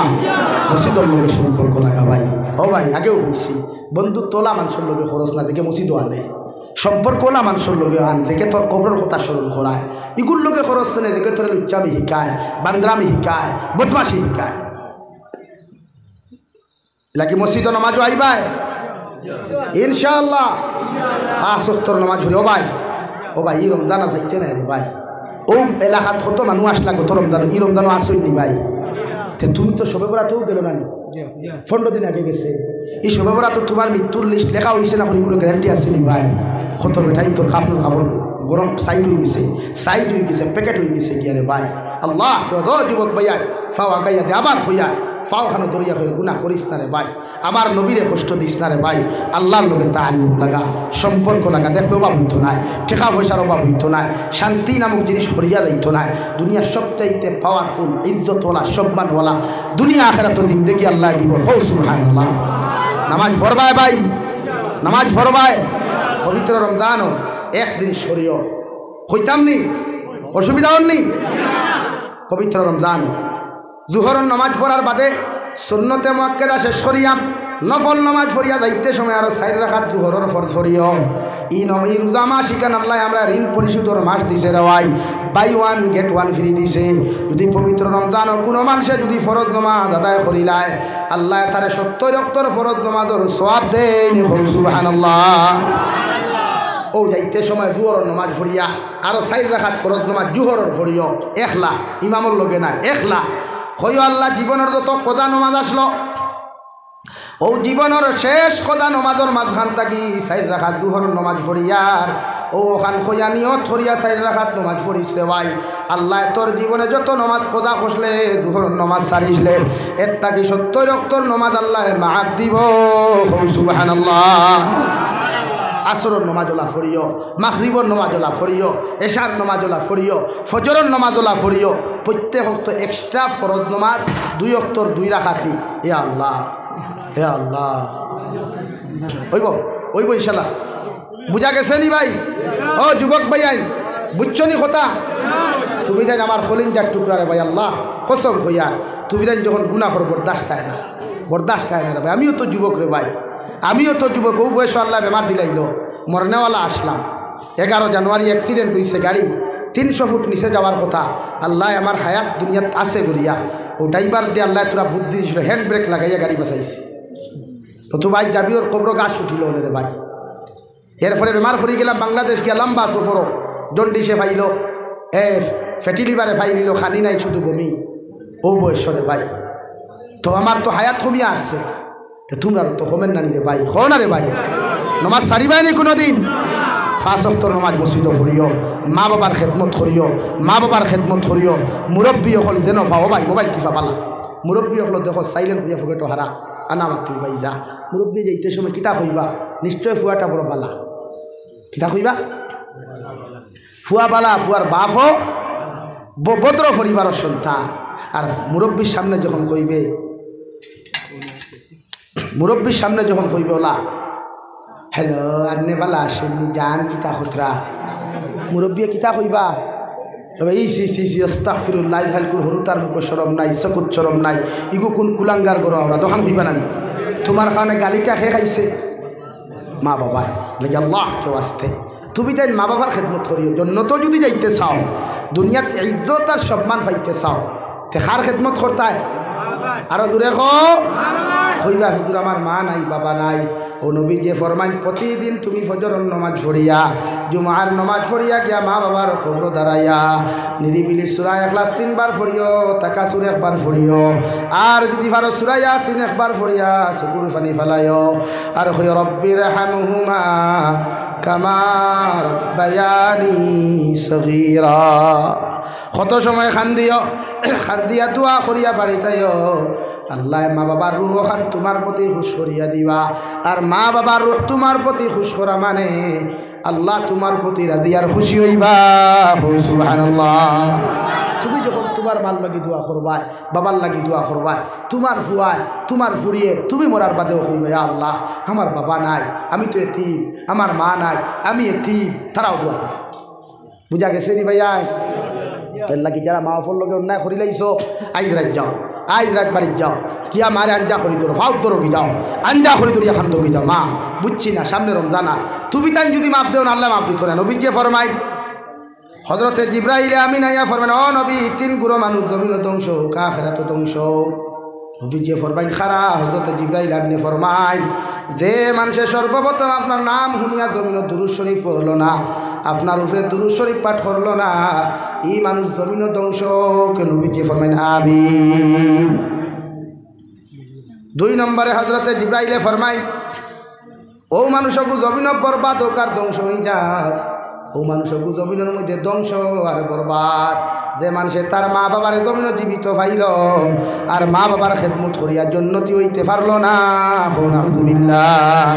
মসজিদের লগে সম্পর্ক লাগা ভাই। ও ভাই আগেও কইছি বন্ধু তোলা মানুষের লগে খরচ না দেখে মসজিদও আনে, সম্পর্কলা মানুষের লগে আন দেখে তোর কবরের কথা স্মরণ করায়। ইগুর লোকে খরচ নেই দেখে তোর লুচ্চামি শিকায়, বান্দ্রামি শিকায়, বদমাশি শিকায়। লাগি মসজিদ নামাজও আইবাই ইনশাআল্লাহ। 5 ওয়াক্তের নামাজ পড়ি। ও ভাই এই রমজান আর হইতে নাই রে ভাই। ও এলাকাত কত মানুষ আসলা গত রমজান, এই রমজানও আসই নি ভাই। তুমি তো শবে বরাতেও গেল না নি? 15 দিন আগে গেছে। এই শবে বরাত তোমার মৃত্যুর লিস্ট লেখা হয়েছে না? কোনো গ্যারান্টি আছে নি ভাই? কত বেটাই তোর কাপড় গরম সাইড হয়ে গেছে, প্যাকেট হয়ে গেছে গিয়ারে ভাই। আল্লাহ যুবক ভাইয়া ফাও আগাইয়া দে আবার হইয়া ফাও খানো দরিয়া হয়ে গুনাহ করিস না রে ভাই। আমার নবীরে কষ্ট দিস না রে ভাই। আল্লাহর লোকে তাআল্লুক লাগা, সম্পর্ক লাগা। দেখবে অভাব হইতো নাই, টাকা পয়সার অভাব হইতো নাই, শান্তি নামক জিনিস হরিয়া যাইতো নাই। দুনিয়ার সবচাইতে পাওয়ারফুল, ইজ্জতওয়ালা, সম্মানওয়ালা দুনিয়া আখিরাত জিন্দেগি আল্লাহ দিব। হো সুবহানাল্লাহ। নামাজ পড়বাই ভাই, নামাজ পড়বাই। পবিত্র রমজানও একদিন সরিও হইতাম নি, অসুবিধা হননি। পবিত্র রমজানও জুহরের নামাজ পড়ার বাদে সুন্নতে মুআক্কাদা শেষ করিয়াম, নফল নামাজ পড়িয়া যাইতে সময় আরো 4 রাকাত জুহরের ফরজ পড়িও। ই রোজা মাস শিকান আল্লাহ আমরা ঋণ পরিশোধের মাস দিছে রে ভাই। বাই 1 গেট 1 ফ্রি দিছে। যদি পবিত্র রমজানও কোনো মানুষে যদি ফরজ নামাজ আদায় করিলায় আল্লাহ তারে 70 ওয়াক্তের ফরজ নামাজের সওয়াব দেন। সুবহানাল্লাহ। ও যাইতে সময় জুহরের নামাজ পড়িয়া আরো 4 রাকাত ফরজ নামাজ জুহরের পড়িও একলা ইমামের লগে না একলা হইও আল্লাহ জীবনের যত কদা নামাজ আসলো ও জীবনের শেষ কদা নামাজের মাঝখান থাকি 4 রাকাত জুহরের নামাজ পড়িয়ার ও ওখান খোয়া নিয়ত করিয়া 4 রাকাত নামাজ পড়িছে ভাই আল্লাহ তোর জীবনে যত নামাজ কদা খসলে জুহরের নামাজ সারিসলে একটা কি 70 ওয়াক্তর নামাজ আল্লাহ মাফ দিব সুবহানাল্লাহ আসরের নামাজলা পড়িও মাগরিবের নামাজলা পড়িও এশার নামাজলা পড়িও ফজরের নামাজলা পড়িও প্রত্যেক ওয়াক্ত এক্সট্রা ফরজ নামাজ 2 ওয়াক্তর 2 রাকাতি হে আল্লাহ হে আল্লাহ ওইব ইনশাআল্লাহ বুঝা গেছে নি ভাই ও যুবক ভাই আইন বুঝছো নি কথা তুমি জান আমার খলিন যার টুকরা রে ভাই আল্লাহ কসম কইয়া তুমি জান যখন গুনাহ করো বরদাস্ত হয় না রে ভাই আমিও তো যুবক রে ভাই আমিও তো যুবক ও বয়স আল্লাহ বেমার দিলাইলো মরনেওয়ালা আসলাম 11 জানুয়ারি অ্যাক্সিডেন্ট হয়েছে গাড়ি 300 ফুট নিচে যাওয়ার কথা আল্লাহ আমার হায়াত দুনিয়াত আছে গড়িয়া ও ড্রাইভার দিয়ে আল্লাহ তোরা বুদ্ধি দিয়েছিল হ্যান্ড ব্রেক লাগাইয়া গাড়ি বাঁচাইছে তো ভাই জাবির কবর গাছ উঠিল রে ভাই এরপরে বেমার পড়ে গেলাম বাংলাদেশ গিয়া লম্বা সফরও জন্ডিসে ফাইল ফ্যাটি লিভারে ফাইলিল খানি নাই শুধু বমি ও বয়সরে ভাই তো আমার তো হায়াত কমিয়া আসছে তো তোমরা তো কমেন না রে ভাই খ না রে ভাই নমাজ সারিবাই নি কোনো দিন 5 ওয়াক্ত নমাজ মসজিদে পড়িও মা বাবার খেদমত করিও মুরব্বী হল যেন পাও ভাই মোবাইল কিফা পালা মুরব্বী হল দেখো সাইলেন্ট হইয়া ফুকেটো হারা আনা মাতি ভাই যা মুরব্বী যাইতে সময় কিতা কইবা নিশ্চয় ফুয়াটা বড় বালা কিতা কইবা ফুয়া বালা ফুয়ার বাপ ভদ্র পরিবারের সন্তান আর মুরব্বীর সামনে যখন কইবে ওলা হ্যালো আন্নে বালা আসেননি জান কিতা খতরা মুরব্বী কিতা কইবা সি আস্তাগফিরুল্লাহ হালকুর হরুতার মুখ শরম নাই চকুত শরম নাই ইগু কোন কুলাঙ্গার গরো আমরা দোকান কইবা নানি তোমার কারণে গালিটা খেয়ে খাইছে মা বাবা লেগে আল্লাহ কেউ আসতে তুমি তাই মা বাবার খেদমত করিও জন্য তো যদি যাইতে চাও দুনিয়াত ইজ্জত আর সম্মান পাইতে চাও তে কার খেদমত করতায় আরো দূরে কইবা হুজুর আমার মা নাই বাবা নাই ও নবী যে ফরমান প্রতিদিন তুমি ফজরের নামাজ পড়িয়া জুমার নামাজ পড়িয়া গিয়া মা বাবার কবর দাঁড়াইয়া নিরিবিলি সূরা ইখলাস 3 বার পড়িও তাকাসুর 1 বার পড়িও আর যদি পারো সূরা ইয়াসিন 1 বার পড়িয়া চকুর পানি ফেলাইও আর কই রব্বির হামহুমা কামা রব্বায়ানি সগীরা কত সময় খান্দিয়া দোয়া করিয়া বাড়িতেও আল্লাহ মা বাবার রুহ খান তোমার প্রতি খুশ করিয়া দিবা আর মা বাবার রুহ তোমার প্রতি খুশ করা মানে আল্লাহ তোমার প্রতি রাজি আর খুশি হইবা সুবহানাল্লাহ তুমি যখন তোমার মাল লাগি দোয়া করবাই বাবার লাগি দোয়া করবাই তোমার ফুয়ায় তোমার ফুরিয়ে তুমি মরার বাদেও কইবে আল্লাহ আমার বাবা নাই আমি তো এতিম আমার মা নাই আমি এতিম তারাও দোয়া করবে বুঝা গেছে নি ভাইয়া এর লাগি যারা মা বাবার লগে অন্যায় করি লাইছো আইজ রাত বাড়ি যাও কিয়া মারে আঞ্জা করি তোর ফাউ তোরকি যাও আঞ্জা করি তোর এখন দোকি যাও মা বুঝছি না সামনে রমজান আর তুমি তাই যদি মাফ দেও না আল্লাহ মাফ দিত না নবী যে ফরমাই হযরতে জিবরাইল আমিন আইয়া ফরমান ও নবী 3 গুরু মানুষ জমিন ধ্বংস হোক আখিরাত ধ্বংস নবী যে ফরমাইন খারা হযরতে জিবরাইল আমিনে ফরমাই যে মানুষের সর্বপ্রথম আপনার নাম শুনিয়া জমিন দুরূদ শরীফ পড়লো না আপনার উপরে দুরূদ শরীফ পাঠ করলো না এই মানুষ জমিন ধ্বংস কে নবী যে ফরমাইন আমিন 2 নম্বরে হযরতে জিবরাইলে ফরমাই ও মানুষকে জমিন বরবাদ হোক আর ধ্বংস হয়ে যাক ও মানুষকে জমিনের মধ্যে ধ্বংস আর বরবাদ যে মানুষে তার মা বাবার জমিন জীবিত পাইল আর মা বাবার খেদমত করিয়া জন্নতি হইতে পারলো না নাউযুবিল্লাহ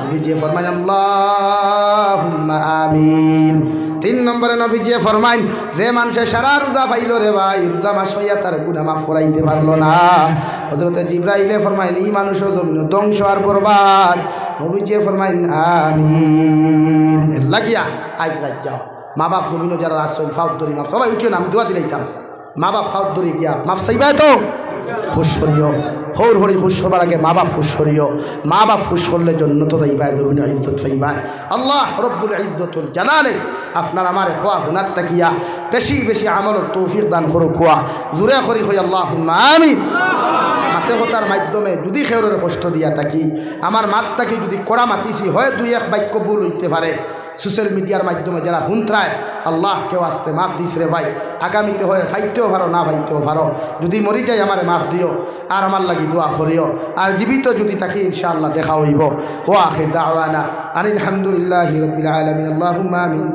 নবীজি ফরমায় আল্লাহুম্মা আমিন 3 নম্বরে নবীজি ফরমায় যে মানুষে সারা রোজা পাইল রে ভাই রোজা মাস হইয়া তার গুনাহ মাফ করাইতে পারলো না হযরতে জিবরাইলে ফরমায় এই মানুষও জমিন ধ্বংস আর বরবাদ নবীজি ফরমায় আমিন লাগিয়া আইজ রাত যাও মা বাপ জমিন যারা আসল ফাউদ্দরি মাফ সবাই উঠিও না আমি দোয়া দিলাইতাম মা বাপ ফাউদ্দরি গিয়া মাফ চাইবা তো খুশ করিও হৌর হরি খুশ করবার আগে মা বাপ খুশ করিও মা বাপ খুশ করলে জন্নত যাইবা জমিন ইজ্জত পাইবা আল্লাহ রব্বুল ইজ্জতুল জালালে আপনার আমার খোয়া গুনাহ তাকিয়া বেশি বেশি আমলের তৌফিক দান করো খোয়া জোরে করি কই আল্লাহুম্মা আমিন মাতে কথার মাধ্যমে যদি খেউরের কষ্ট দিয়া থাকি আমার মাত থাকি যদি কড়া মাতিছি হয় 2-1 বাক্য ভুল হইতে পারে সোশ্যাল মিডিয়ার মাধ্যমে যারা হুন্ত্রায় আল্লাহ কেউ আসতে মাফ দিস রে ভাই আগামীতে হয়ে ফাইতেও পারো না ফাইতেও পারো যদি মরি যাই আমারে মাফ দিও আর আমার লাগি দোয়া করিও আর জীবিত যদি তাকে ইনশাআল্লাহ দেখা হইব ও আখির দাওয়ানা আনিল হামদুলিল্লাহি রাব্বিল আলামিন আল্লাহুম্মা আমিন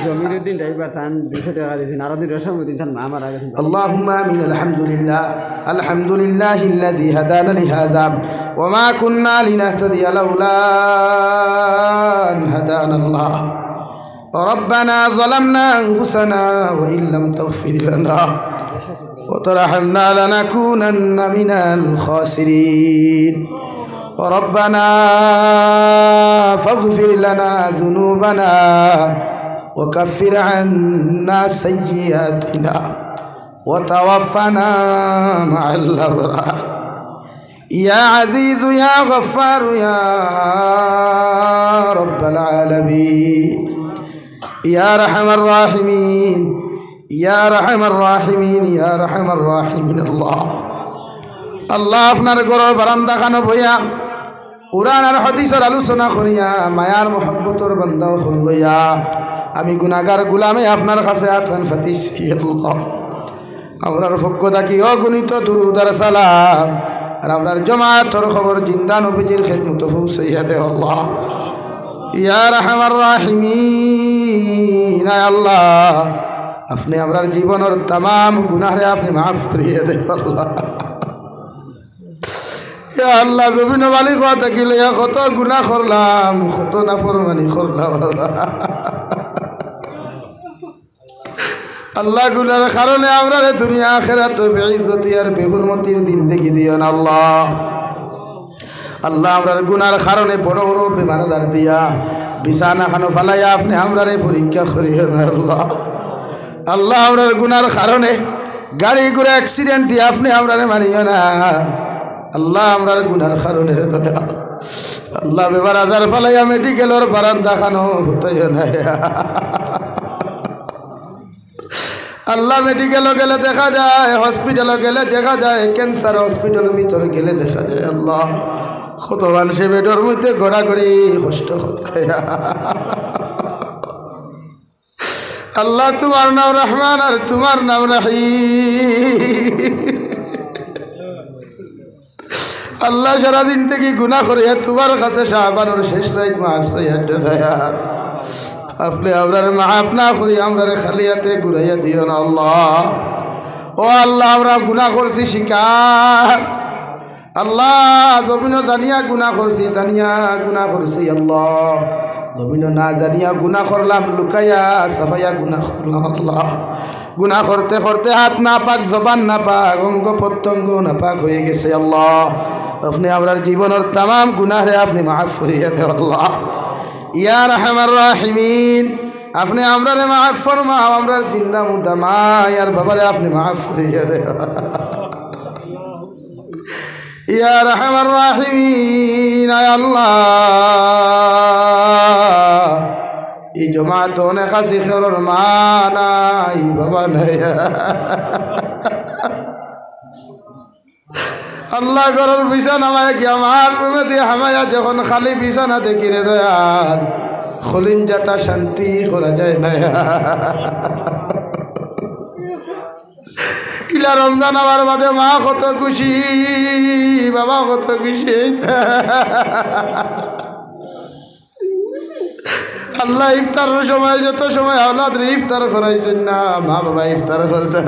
জমিরুদ্দিন ড্রাইভার থান 200 টাকা দিয়েছেন আরো 200 দিন থান আমার আগে اللهم آمين الحمد لله الذي هدانا لهذا وما كنا لنهتدي لولا أن هدانا الله ربنا ظلمنا أنفسنا وإن لم تغفر لنا وترحمنا لنكونن من الخاسرين ربنا فاغفر لنا ذنوبنا وكفر عنا سيئاتنا وتوفنا مع الأبرار يا عزيز يا غفار يا رب العالمين يا رحم الراحمين يا رحم الراحمين يا رحم الراحمين الله الله আপনার ঘরের বারান্দা খানো বইয়া কুরআন আর হাদিসের আলোচনা করিয়া মায়ার মহব্বতের বান্দা হইয়া আমি গুনাহগার গোলামে আপনার কাছে আতন ফাতিসি আল্লাহ আমরার পক্ষ থাকি অগণিত দুরূদ আর সালাম আর আমরার জামাতের খবর জিন্দা নবীজির খিদমত পৌঁছাইয়া দে আল্লাহ ইয়া রাহমার রাহিমিন আয় আল্লাহ আপনি আমরার জীবনের तमाम গুনাহরে আপনি maaf করিয়ে দে আল্লাহ ইয়া আল্লাহ জমিন ওয়ালি কথা কিলে কত গুনাহ করলাম কত নাফরমানি করলাম আল্লাহ গুনার কারণে আমরা দুনিয়া আখিরাত বেইজ্জতি আর বেহুরমতির জিন্দেগি দিও না আল্লাহ আল্লাহ আমরার গুনার কারণে বড় বড় বেমার আজার দিয়া বিছানা খানো ফালাইয়া আপনি আমরারে পরীক্ষা করিও না আল্লাহ আল্লাহ আমরার গুনার কারণে গাড়ি ঘোড়া অ্যাক্সিডেন্ট দিয়ে আপনি আমরারে মারিও না আল্লাহ আমরার গুনার কারণে দয়া আল্লাহ বেমার আজার ফালাইয়া মেডিকেলের বারান্দা খানো হতেও না আল্লাহ মেডিকেলে গেলে দেখা যায় হসপিটালে গেলে দেখা যায় ক্যান্সার হসপিটালের ভিতরে গেলে দেখা যায় আল্লাহ কত মানুষে বেডের মধ্যে ঘোরাঘুরি কষ্ট হচ্ছে আল্লাহ তোমার নাম রহমান আর তোমার নাম রহিম আল্লাহ সারাদিন থেকে গুনাহ করে তোমার কাছে শাবানোর শেষ রাত মাফ চাইয়া আপনি আমরার মাফ না করি আমরারে খালিয়াতে ঘুরাইয়া দিও না আল্লাহ ও আল্লাহ আমরা গুনাহ করছি শিকার আল্লাহ জমিন দানিয়া গুনাহ করছি দানিয়া গুনাহ করছি আল্লাহ জমিন না দানিয়া গুনাহ করলাম লুকাইয়া সাফাইয়া গুনাহ করলাম আল্লাহ গুনাহ করতে করতে হাত না পাক জবান না পাক অঙ্গ প্রত্যঙ্গ না পাক হয়ে গেছে আল্লাহ আপনি আমরার জীবনের तमाम গুনাহরে আপনি মাফ করিয়া দেও আল্লাহ ইয়া রাহমার রাহিমিন আপনি আমরারে মাফ ফরমাও আমরার জিন্দা মুর্দা মা আর বাবারে আপনি মাফ করিয়া দেন ইয়া রাহমার রাহিমিন আয় আল্লাহ এই জমাত অনেক আছে খেরর মা নাই বাবা নাই আল্লাহ ঘরের বিছানা মায়া কি আমার রুমে দিয়ে হামায়া যখন খালি বিছানা দেখি রে দয়াল খলিঞ্জাটা শান্তি করা যায় না ইলা রমজান আবার বাদে মা কত খুশি বাবা কত খুশি আল্লাহ ইফতারের সময় যত সময় আওলাদ ইফতার করাইছেন না মা বাবা ইফতার করতে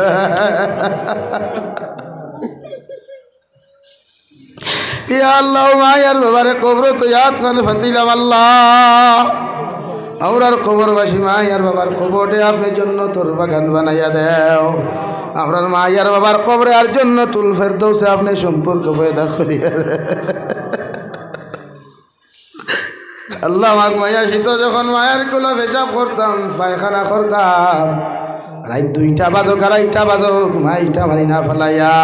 ইয়া আল্লাহ মায়ার বাবারে কবর তো ইয়াদ খান ফাতিলাম আল্লাহ আমরার কবরবাসী মায়ার বাবার কবরে আপনি জান্নাতুল বাগান বানাইয়া দেও আমরার মায়ার বাবার কবরে আর জান্নাতুল ফেরদৌসে আপনি সম্পর্ক পয়দা করিয়া আল্লাহ মাগ মায়া শীত যখন মায়ের কুলা পেশাব করতাম পায়খানা করতাম রাত 2টা বাজো 2:30 বাজো ঘুমাইটা মারি না ফেলাইয়া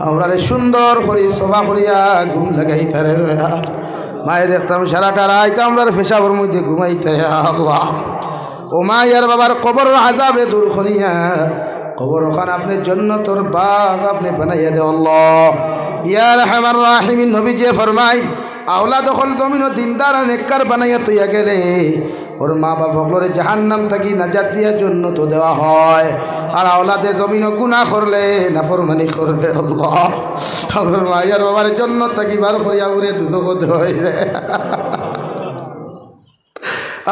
আমরা সুন্দর করি সভা করিয়া ঘুম লাগাইতে রে মায়ে দেখতাম সারাটা রাত আমরা পেশাবের মধ্যে ঘুমাইতে আল্লাহ ও মায়ের বাবার কবর আযাবে দূর করিয়া কবর ওখানে আপনি জান্নাতের বাগ আপনি বানাইয়া দে আল্লাহ ইয়া রাহমার রাহিমিন নবী যে ফরমায় আওলাদ হল জমিন দিনদার নেককার বানাইয়া তুইয়া গেলে ওর মা বাবা হকলরে জাহান্নাম থাকি নাজাত দিয়ার জন্য তো দেওয়া হয়। আর আওলাদে জমিনও গুনাহ করলে নাফরমানি করবে আল্লাহ আমার মায়ের বাবার জন্য থাকি বার করিয়া উড়ে দুদক হয়ে যায়।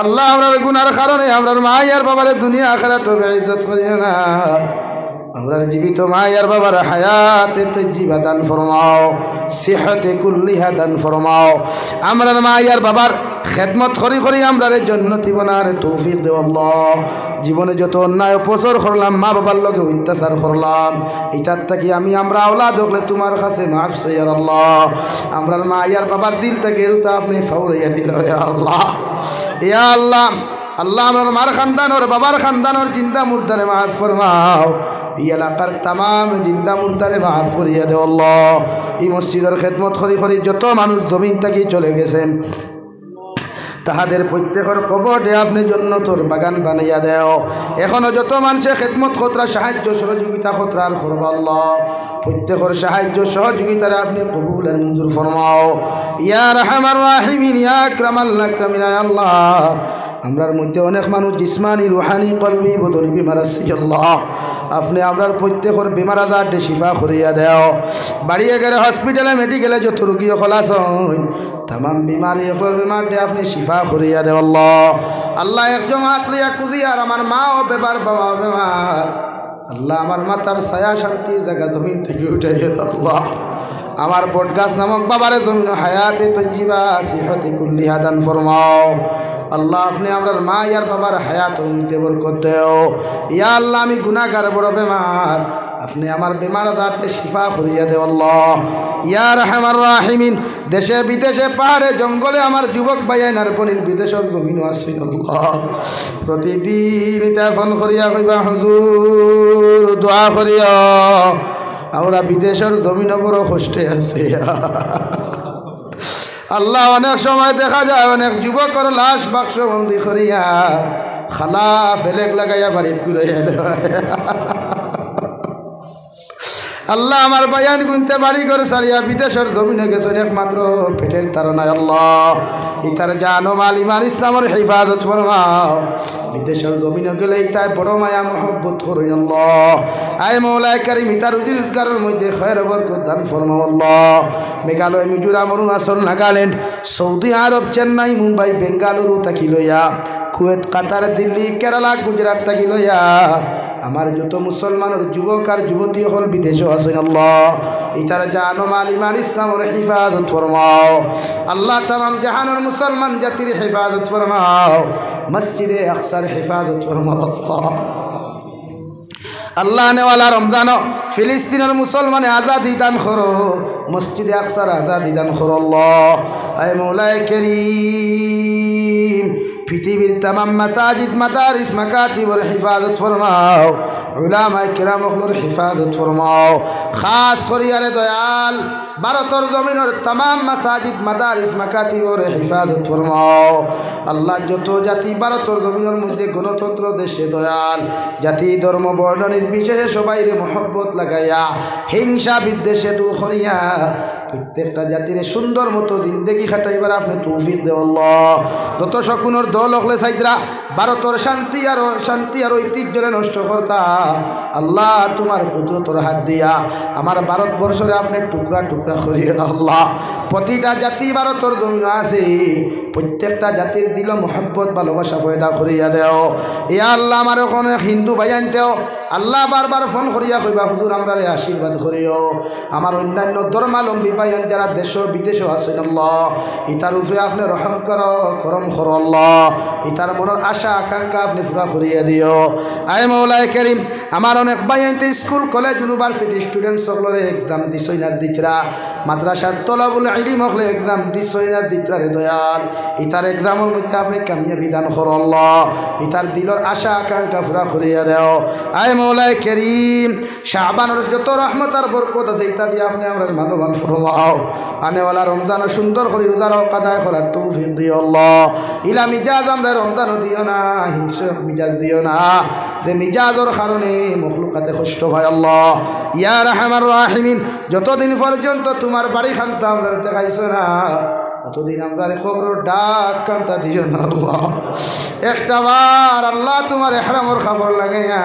আল্লাহ আমরার গুনার কারণে আমরার মায়ের বাবার দুনিয়া আখিরাত বেইজ্জত করিও না। আমরার জীবিত মায়ের বাবার হায়াতে তজ্জিবা দান ফরমাও, সিহতে কুল্লিহা দান ফরমাও। আমরার মায়ের বাবার খেদমত করি করি আমরার জান্নাতি বানার তৌফিক দেও আল্লাহ। জীবনে যত অন্যায় অপচর করলাম, মা বাবার লগে অত্যাচার করলাম, এটার থেকে আমরা আওলাদ হলে তোমার কাছে মাফ চাই আল্লাহ। আমরার মায়ের বাবার দিল থেকে রুতা আপনি ফাউরাইয়া দিল ইয়া আল্লাহ। ইয়া আল্লাহ, আল্লাহ আমার মার খানদানোর বাবার খানদানোর জিন্দা মুর্দারে মাফ ফরমাও। এই এলাকার তামাম জিন্দা মুর্দারে মাফ করিয়া দেও আল্লাহ। এই মসজিদের খেদমত করি করি যত মানুষ জমিন থেকে চলে গেছেন, তাহাদের প্রত্যেকের কবরে আপনি জান্নাতের বাগান বানাইয়া দেও। এখনো যত মানুষের খেদমত খতরা সাহায্য সহযোগিতা খতরার করবা আল্লাহ, প্রত্যেকের সাহায্য সহযোগিতারে আপনি কবুল আর মঞ্জুর ফরমাও। ইয়া রাহমার রাহিমিন, ইয়া আকরামাল আকরামিন আল্লাহ। আমরার মধ্যে অনেক মানুষ জিসমানি রুহানি কলবি বদনি বিমার আছে আল্লাহ, আপনি আমরার প্রত্যেকের বিমার আজার শিফা করিয়া দেও। বাড়িয়ে গেলে হসপিটালে মেডিকেলে যত রোগী খলাস তাম বিমারি এগুলোর বিমার দিয়ে আপনি শিফা করিয়া দেও আল্লাহ। আল্লাহ একজন হাত লইয়া কুদিয়ার আমার মা ও বেমার বাবা বেমার, আল্লাহ আমার মাতার ছায়া শান্তির জায়গা জমিন থেকে উঠে যেত আল্লাহ। আমার বটগাছ নামক বাবারে জমিন হায়াতে তজ্জিবা সিহতে কুল্লিহা দান ফরমাও আল্লাহ। আপনি আমরার মা ইয়ার বাবার হায়াত মধ্যে বরকত দেও। ইয়া আল্লাহ, আমি গুনাহগার বড় বেমার, আপনি আমার বেমার আজারকে শিফা করিয়া দেও আল্লাহ। ইয়া রাহমার রাহিমিন, দেশে বিদেশে পাহাড়ে জঙ্গলে আমার যুবক ভাইয়ানার বনির বিদেশের জমিনও আসেন আল্লাহ। প্রতিদিন এটা ফোন করিয়া কইবা হুজুর দোয়া করিয়া, আমরা বিদেশের জমিনও বড় কষ্টে আছে আল্লাহ। অনেক সময় দেখা যায় অনেক যুবকের লাশ বাক্স বন্দি করিয়া খালা ফেলেক লাগাইয়া বাড়িত ঘুরাইয়া দেওয়া আল্লাহ। আমার বায়ান গুনতে বাড়ি করে সারিয়া বিদেশের জমিনে গেছেন একমাত্র পেটের তারনায় আল্লাহ। ইতার জানো মাল ইমান ইসলামের হেফাজত ফরমাও। বিদেশের জমিনে গেলে ইতায় বড় মায়া মহব্বত করেন আল্লাহ। আয় মৌলায় কারিম, ইতার রুজি রোজগারের মধ্যে খয়র বরকত দান ফরমাও আল্লাহ। মেঘালয়, মিজোরাম, অরুণাচল, নাগাল্যান্ড, সৌদি আরব, চেন্নাই, মুম্বাই, বেঙ্গালুরু থাকি লইয়া, কুয়েত, কাতার, দিল্লি, কেরালা, গুজরাট থাকি লইয়া আমার যত মুসলমানের যুবক আর যুবতী হল বিদেশে আছেন আল্লাহ। ইতার জানো মাল ইমান ইসলামের হেফাজত ফরমাও আল্লাহ। তামাম জাহানের মুসলমান জাতির হেফাজত ফরমাও। মসজিদে আকসার হেফাজত ফরমাও আল্লাহ। আল্লাহ নেওয়ালা রমজান ফিলিস্তিনের মুসলমানে আজাদি দান করো, মসজিদে আকসার আজাদি দান করো আল্লাহ। আয় মৌলায়ে কারীম, পৃথিবীর তামাম মাসাজিদ, মাদারিস, মাকাতিবর হিফাজত ফরমাও। উলামায়ে কিরামর হিফাজত ফরমাও। খাস করিয়ারে দয়াল ভারতের জমিনের তামাম মাসাজিদ, মাদারিস, মাকাতিবর হিফাজত ফরমাও আল্লাহ। যত জাতি ভারতের জমিনের মধ্যে গণতন্ত্র দেশে দয়াল, জাতি ধর্ম বর্ণ নির্বিশেষে সবাইরে মহব্বত লাগাইয়া হিংসা বিদ্বেষে দূর করিয়া প্রত্যেকটা জাতির সুন্দর মতো জিন্দেগি খাটাইবার আপনি তৌফিক দেও আল্লাহ। যত শকুনের দল হলে সাইদরা ভারতের শান্তি আর ঐতিহ্যরে নষ্ট করতা আল্লাহ, তোমার কুদরতের হাত দিয়া আমার ভারতবর্ষরে আপনি টুকরা টুকরা করিয়ে আল্লাহ। প্রতিটা জাতি ভারতের জমিন আছে, প্রত্যেকটা জাতির দিল মহব্বত ভালোবাসা পয়দা করিয়া দেও। ইয়া আল্লাহ, আমার ওখানে হিন্দু ভাই আনতেও আল্লাহ বারবার ফোন করিয়া কইবা হুজুর আমরা আশীর্বাদ করিও। আমার অন্যান্য ধর্মালম্বী ভাইয়ান যারা দেশ বিদেশও আছেন আল্লাহ, ইতার উপরে আপনি রহম করো, করম করো আল্লাহ। ইতার মনের আশা আকাঙ্ক্ষা আপনি পুরা করিয়া দিও। আয় মৌলায়ে কারীম, আমার অনেক ভাইয়ানতে স্কুল কলেজ ইউনিভার্সিটি স্টুডেন্ট সকলের এক্সাম দিছইনার দিতরা, মাদ্রাসার তলাবুল ইলম হলে এক্সাম দিছইনার দিতরারে দয়াল। ইতার এক্সামের মধ্যে আপনি কামিয়াবি দান করো আল্লাহ। ইতার দিলর আশা আকাঙ্ক্ষা পুরা করিয়া দেও। আয় মৌলায়ে কারীম, শাবানের যত রহমত আর বরকত আছে ইতা দিয়ে আপনি আমরা মানবান ফরমাও। আনেওয়ালা রমজান সুন্দর করে রোজার হক আদায় করার তৌফিক দিও আল্লাহ। ইলা মিজাজ আমরা রমজানও দিও না, হিংসা মিজাজ দিও না, যে মিজাজের কারণে মখলুকাতে কষ্ট হয় আল্লাহ। ইয়া রাহমার রাহিমিন, যতদিন পর্যন্ত তোমার বাড়ি খানতা আমরা দেখাইছো না, অতদিন আমরা খবর ডাক কান্তা দিও না আল্লাহ একটা বার আল্লাহ তোমার ইহরামর খবর লাগাইয়া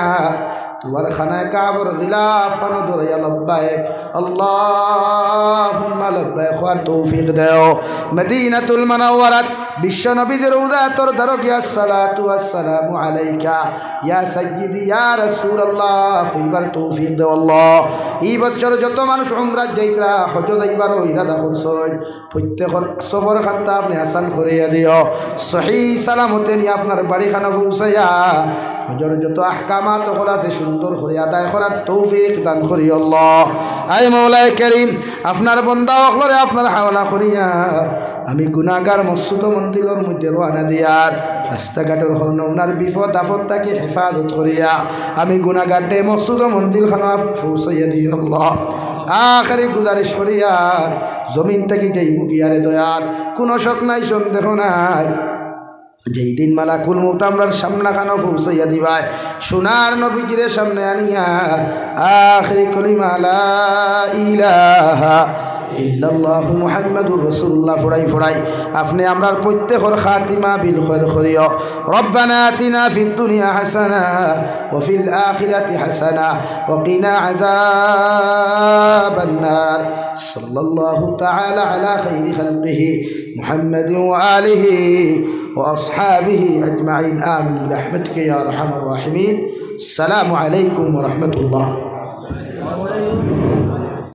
তোমার খানায় কাবর গিলাফ খানো দৌড়াইয়া লব্বাইক আল্লাহুম্মা লব্বাইক হওয়ার তৌফিক দেও মদিনাতুল মুনাওয়ারাত বিশ্ব নবীদের রওজাতুর দারকিয়া সালাতু ওয়াসসালামু আলাইকা ইয়া সাইয়্যিদি ইয়া রাসূলুল্লাহ হইবার তৌফিক দেও আল্লাহ এই বছর যত মানুষ উমরাত যাইতরা হজ যাইবার ইরাদা করছেন প্রত্যেকর সফর খানটা আপনি হাসান করিয়া দিও সহি সালামতে নিয়ে আপনার বাড়ি খানা পৌঁছাইয়া হজর যত আহকামাত হল আছে সুন্দর করে আদায় করার তৌফিক দান করি আল্লাহ আয় মৌলাই করিম আপনার বন্দা অখলরে আপনার হাওলা করিয়া আমি গুনাহগার মসজিদ মন্দিরের মধ্যে রওনা দিয়ার রাস্তাঘাটের হরনৌনার বিপদ আপদ তাকে হেফাজত করিয়া আমি গুনাহগারটে মসজিদ মন্দির খানা পৌঁছাইয়া দিই আল্লাহ আখেরি গুজারিশ করিয়ার জমিন থেকে যেই মুখিয়ারে দয়ার কোনো শক নাই সন্দেহ নাই যেই দিন মালাকুল মউত আমরার সামনাখানো পৌঁছাইয়া দিবায় সোনার নবীজির সামনে আনিয়া আখিরি কলিমা লা ইলাহা ইল্লাল্লাহু মুহাম্মাদুর রাসূলুল্লাহ ফড়াই আপনি আমরার প্রত্যেকর খাতিমা বিল খায়র করিও রব্বানা আতিনা ফিদ দুনিয়া হাসানা ওয়া ফিল আখিরাতি হাসানা ওয়া কিনা আযাবান নার সাল্লাল্লাহু তাআলা আলা খায়রি খালকিহি মুহাম্মাদিন ওয়া আলিহি وأصحابه أجمعين آمين برحمتك يا أرحم الراحمين السلام عليكم ورحمة الله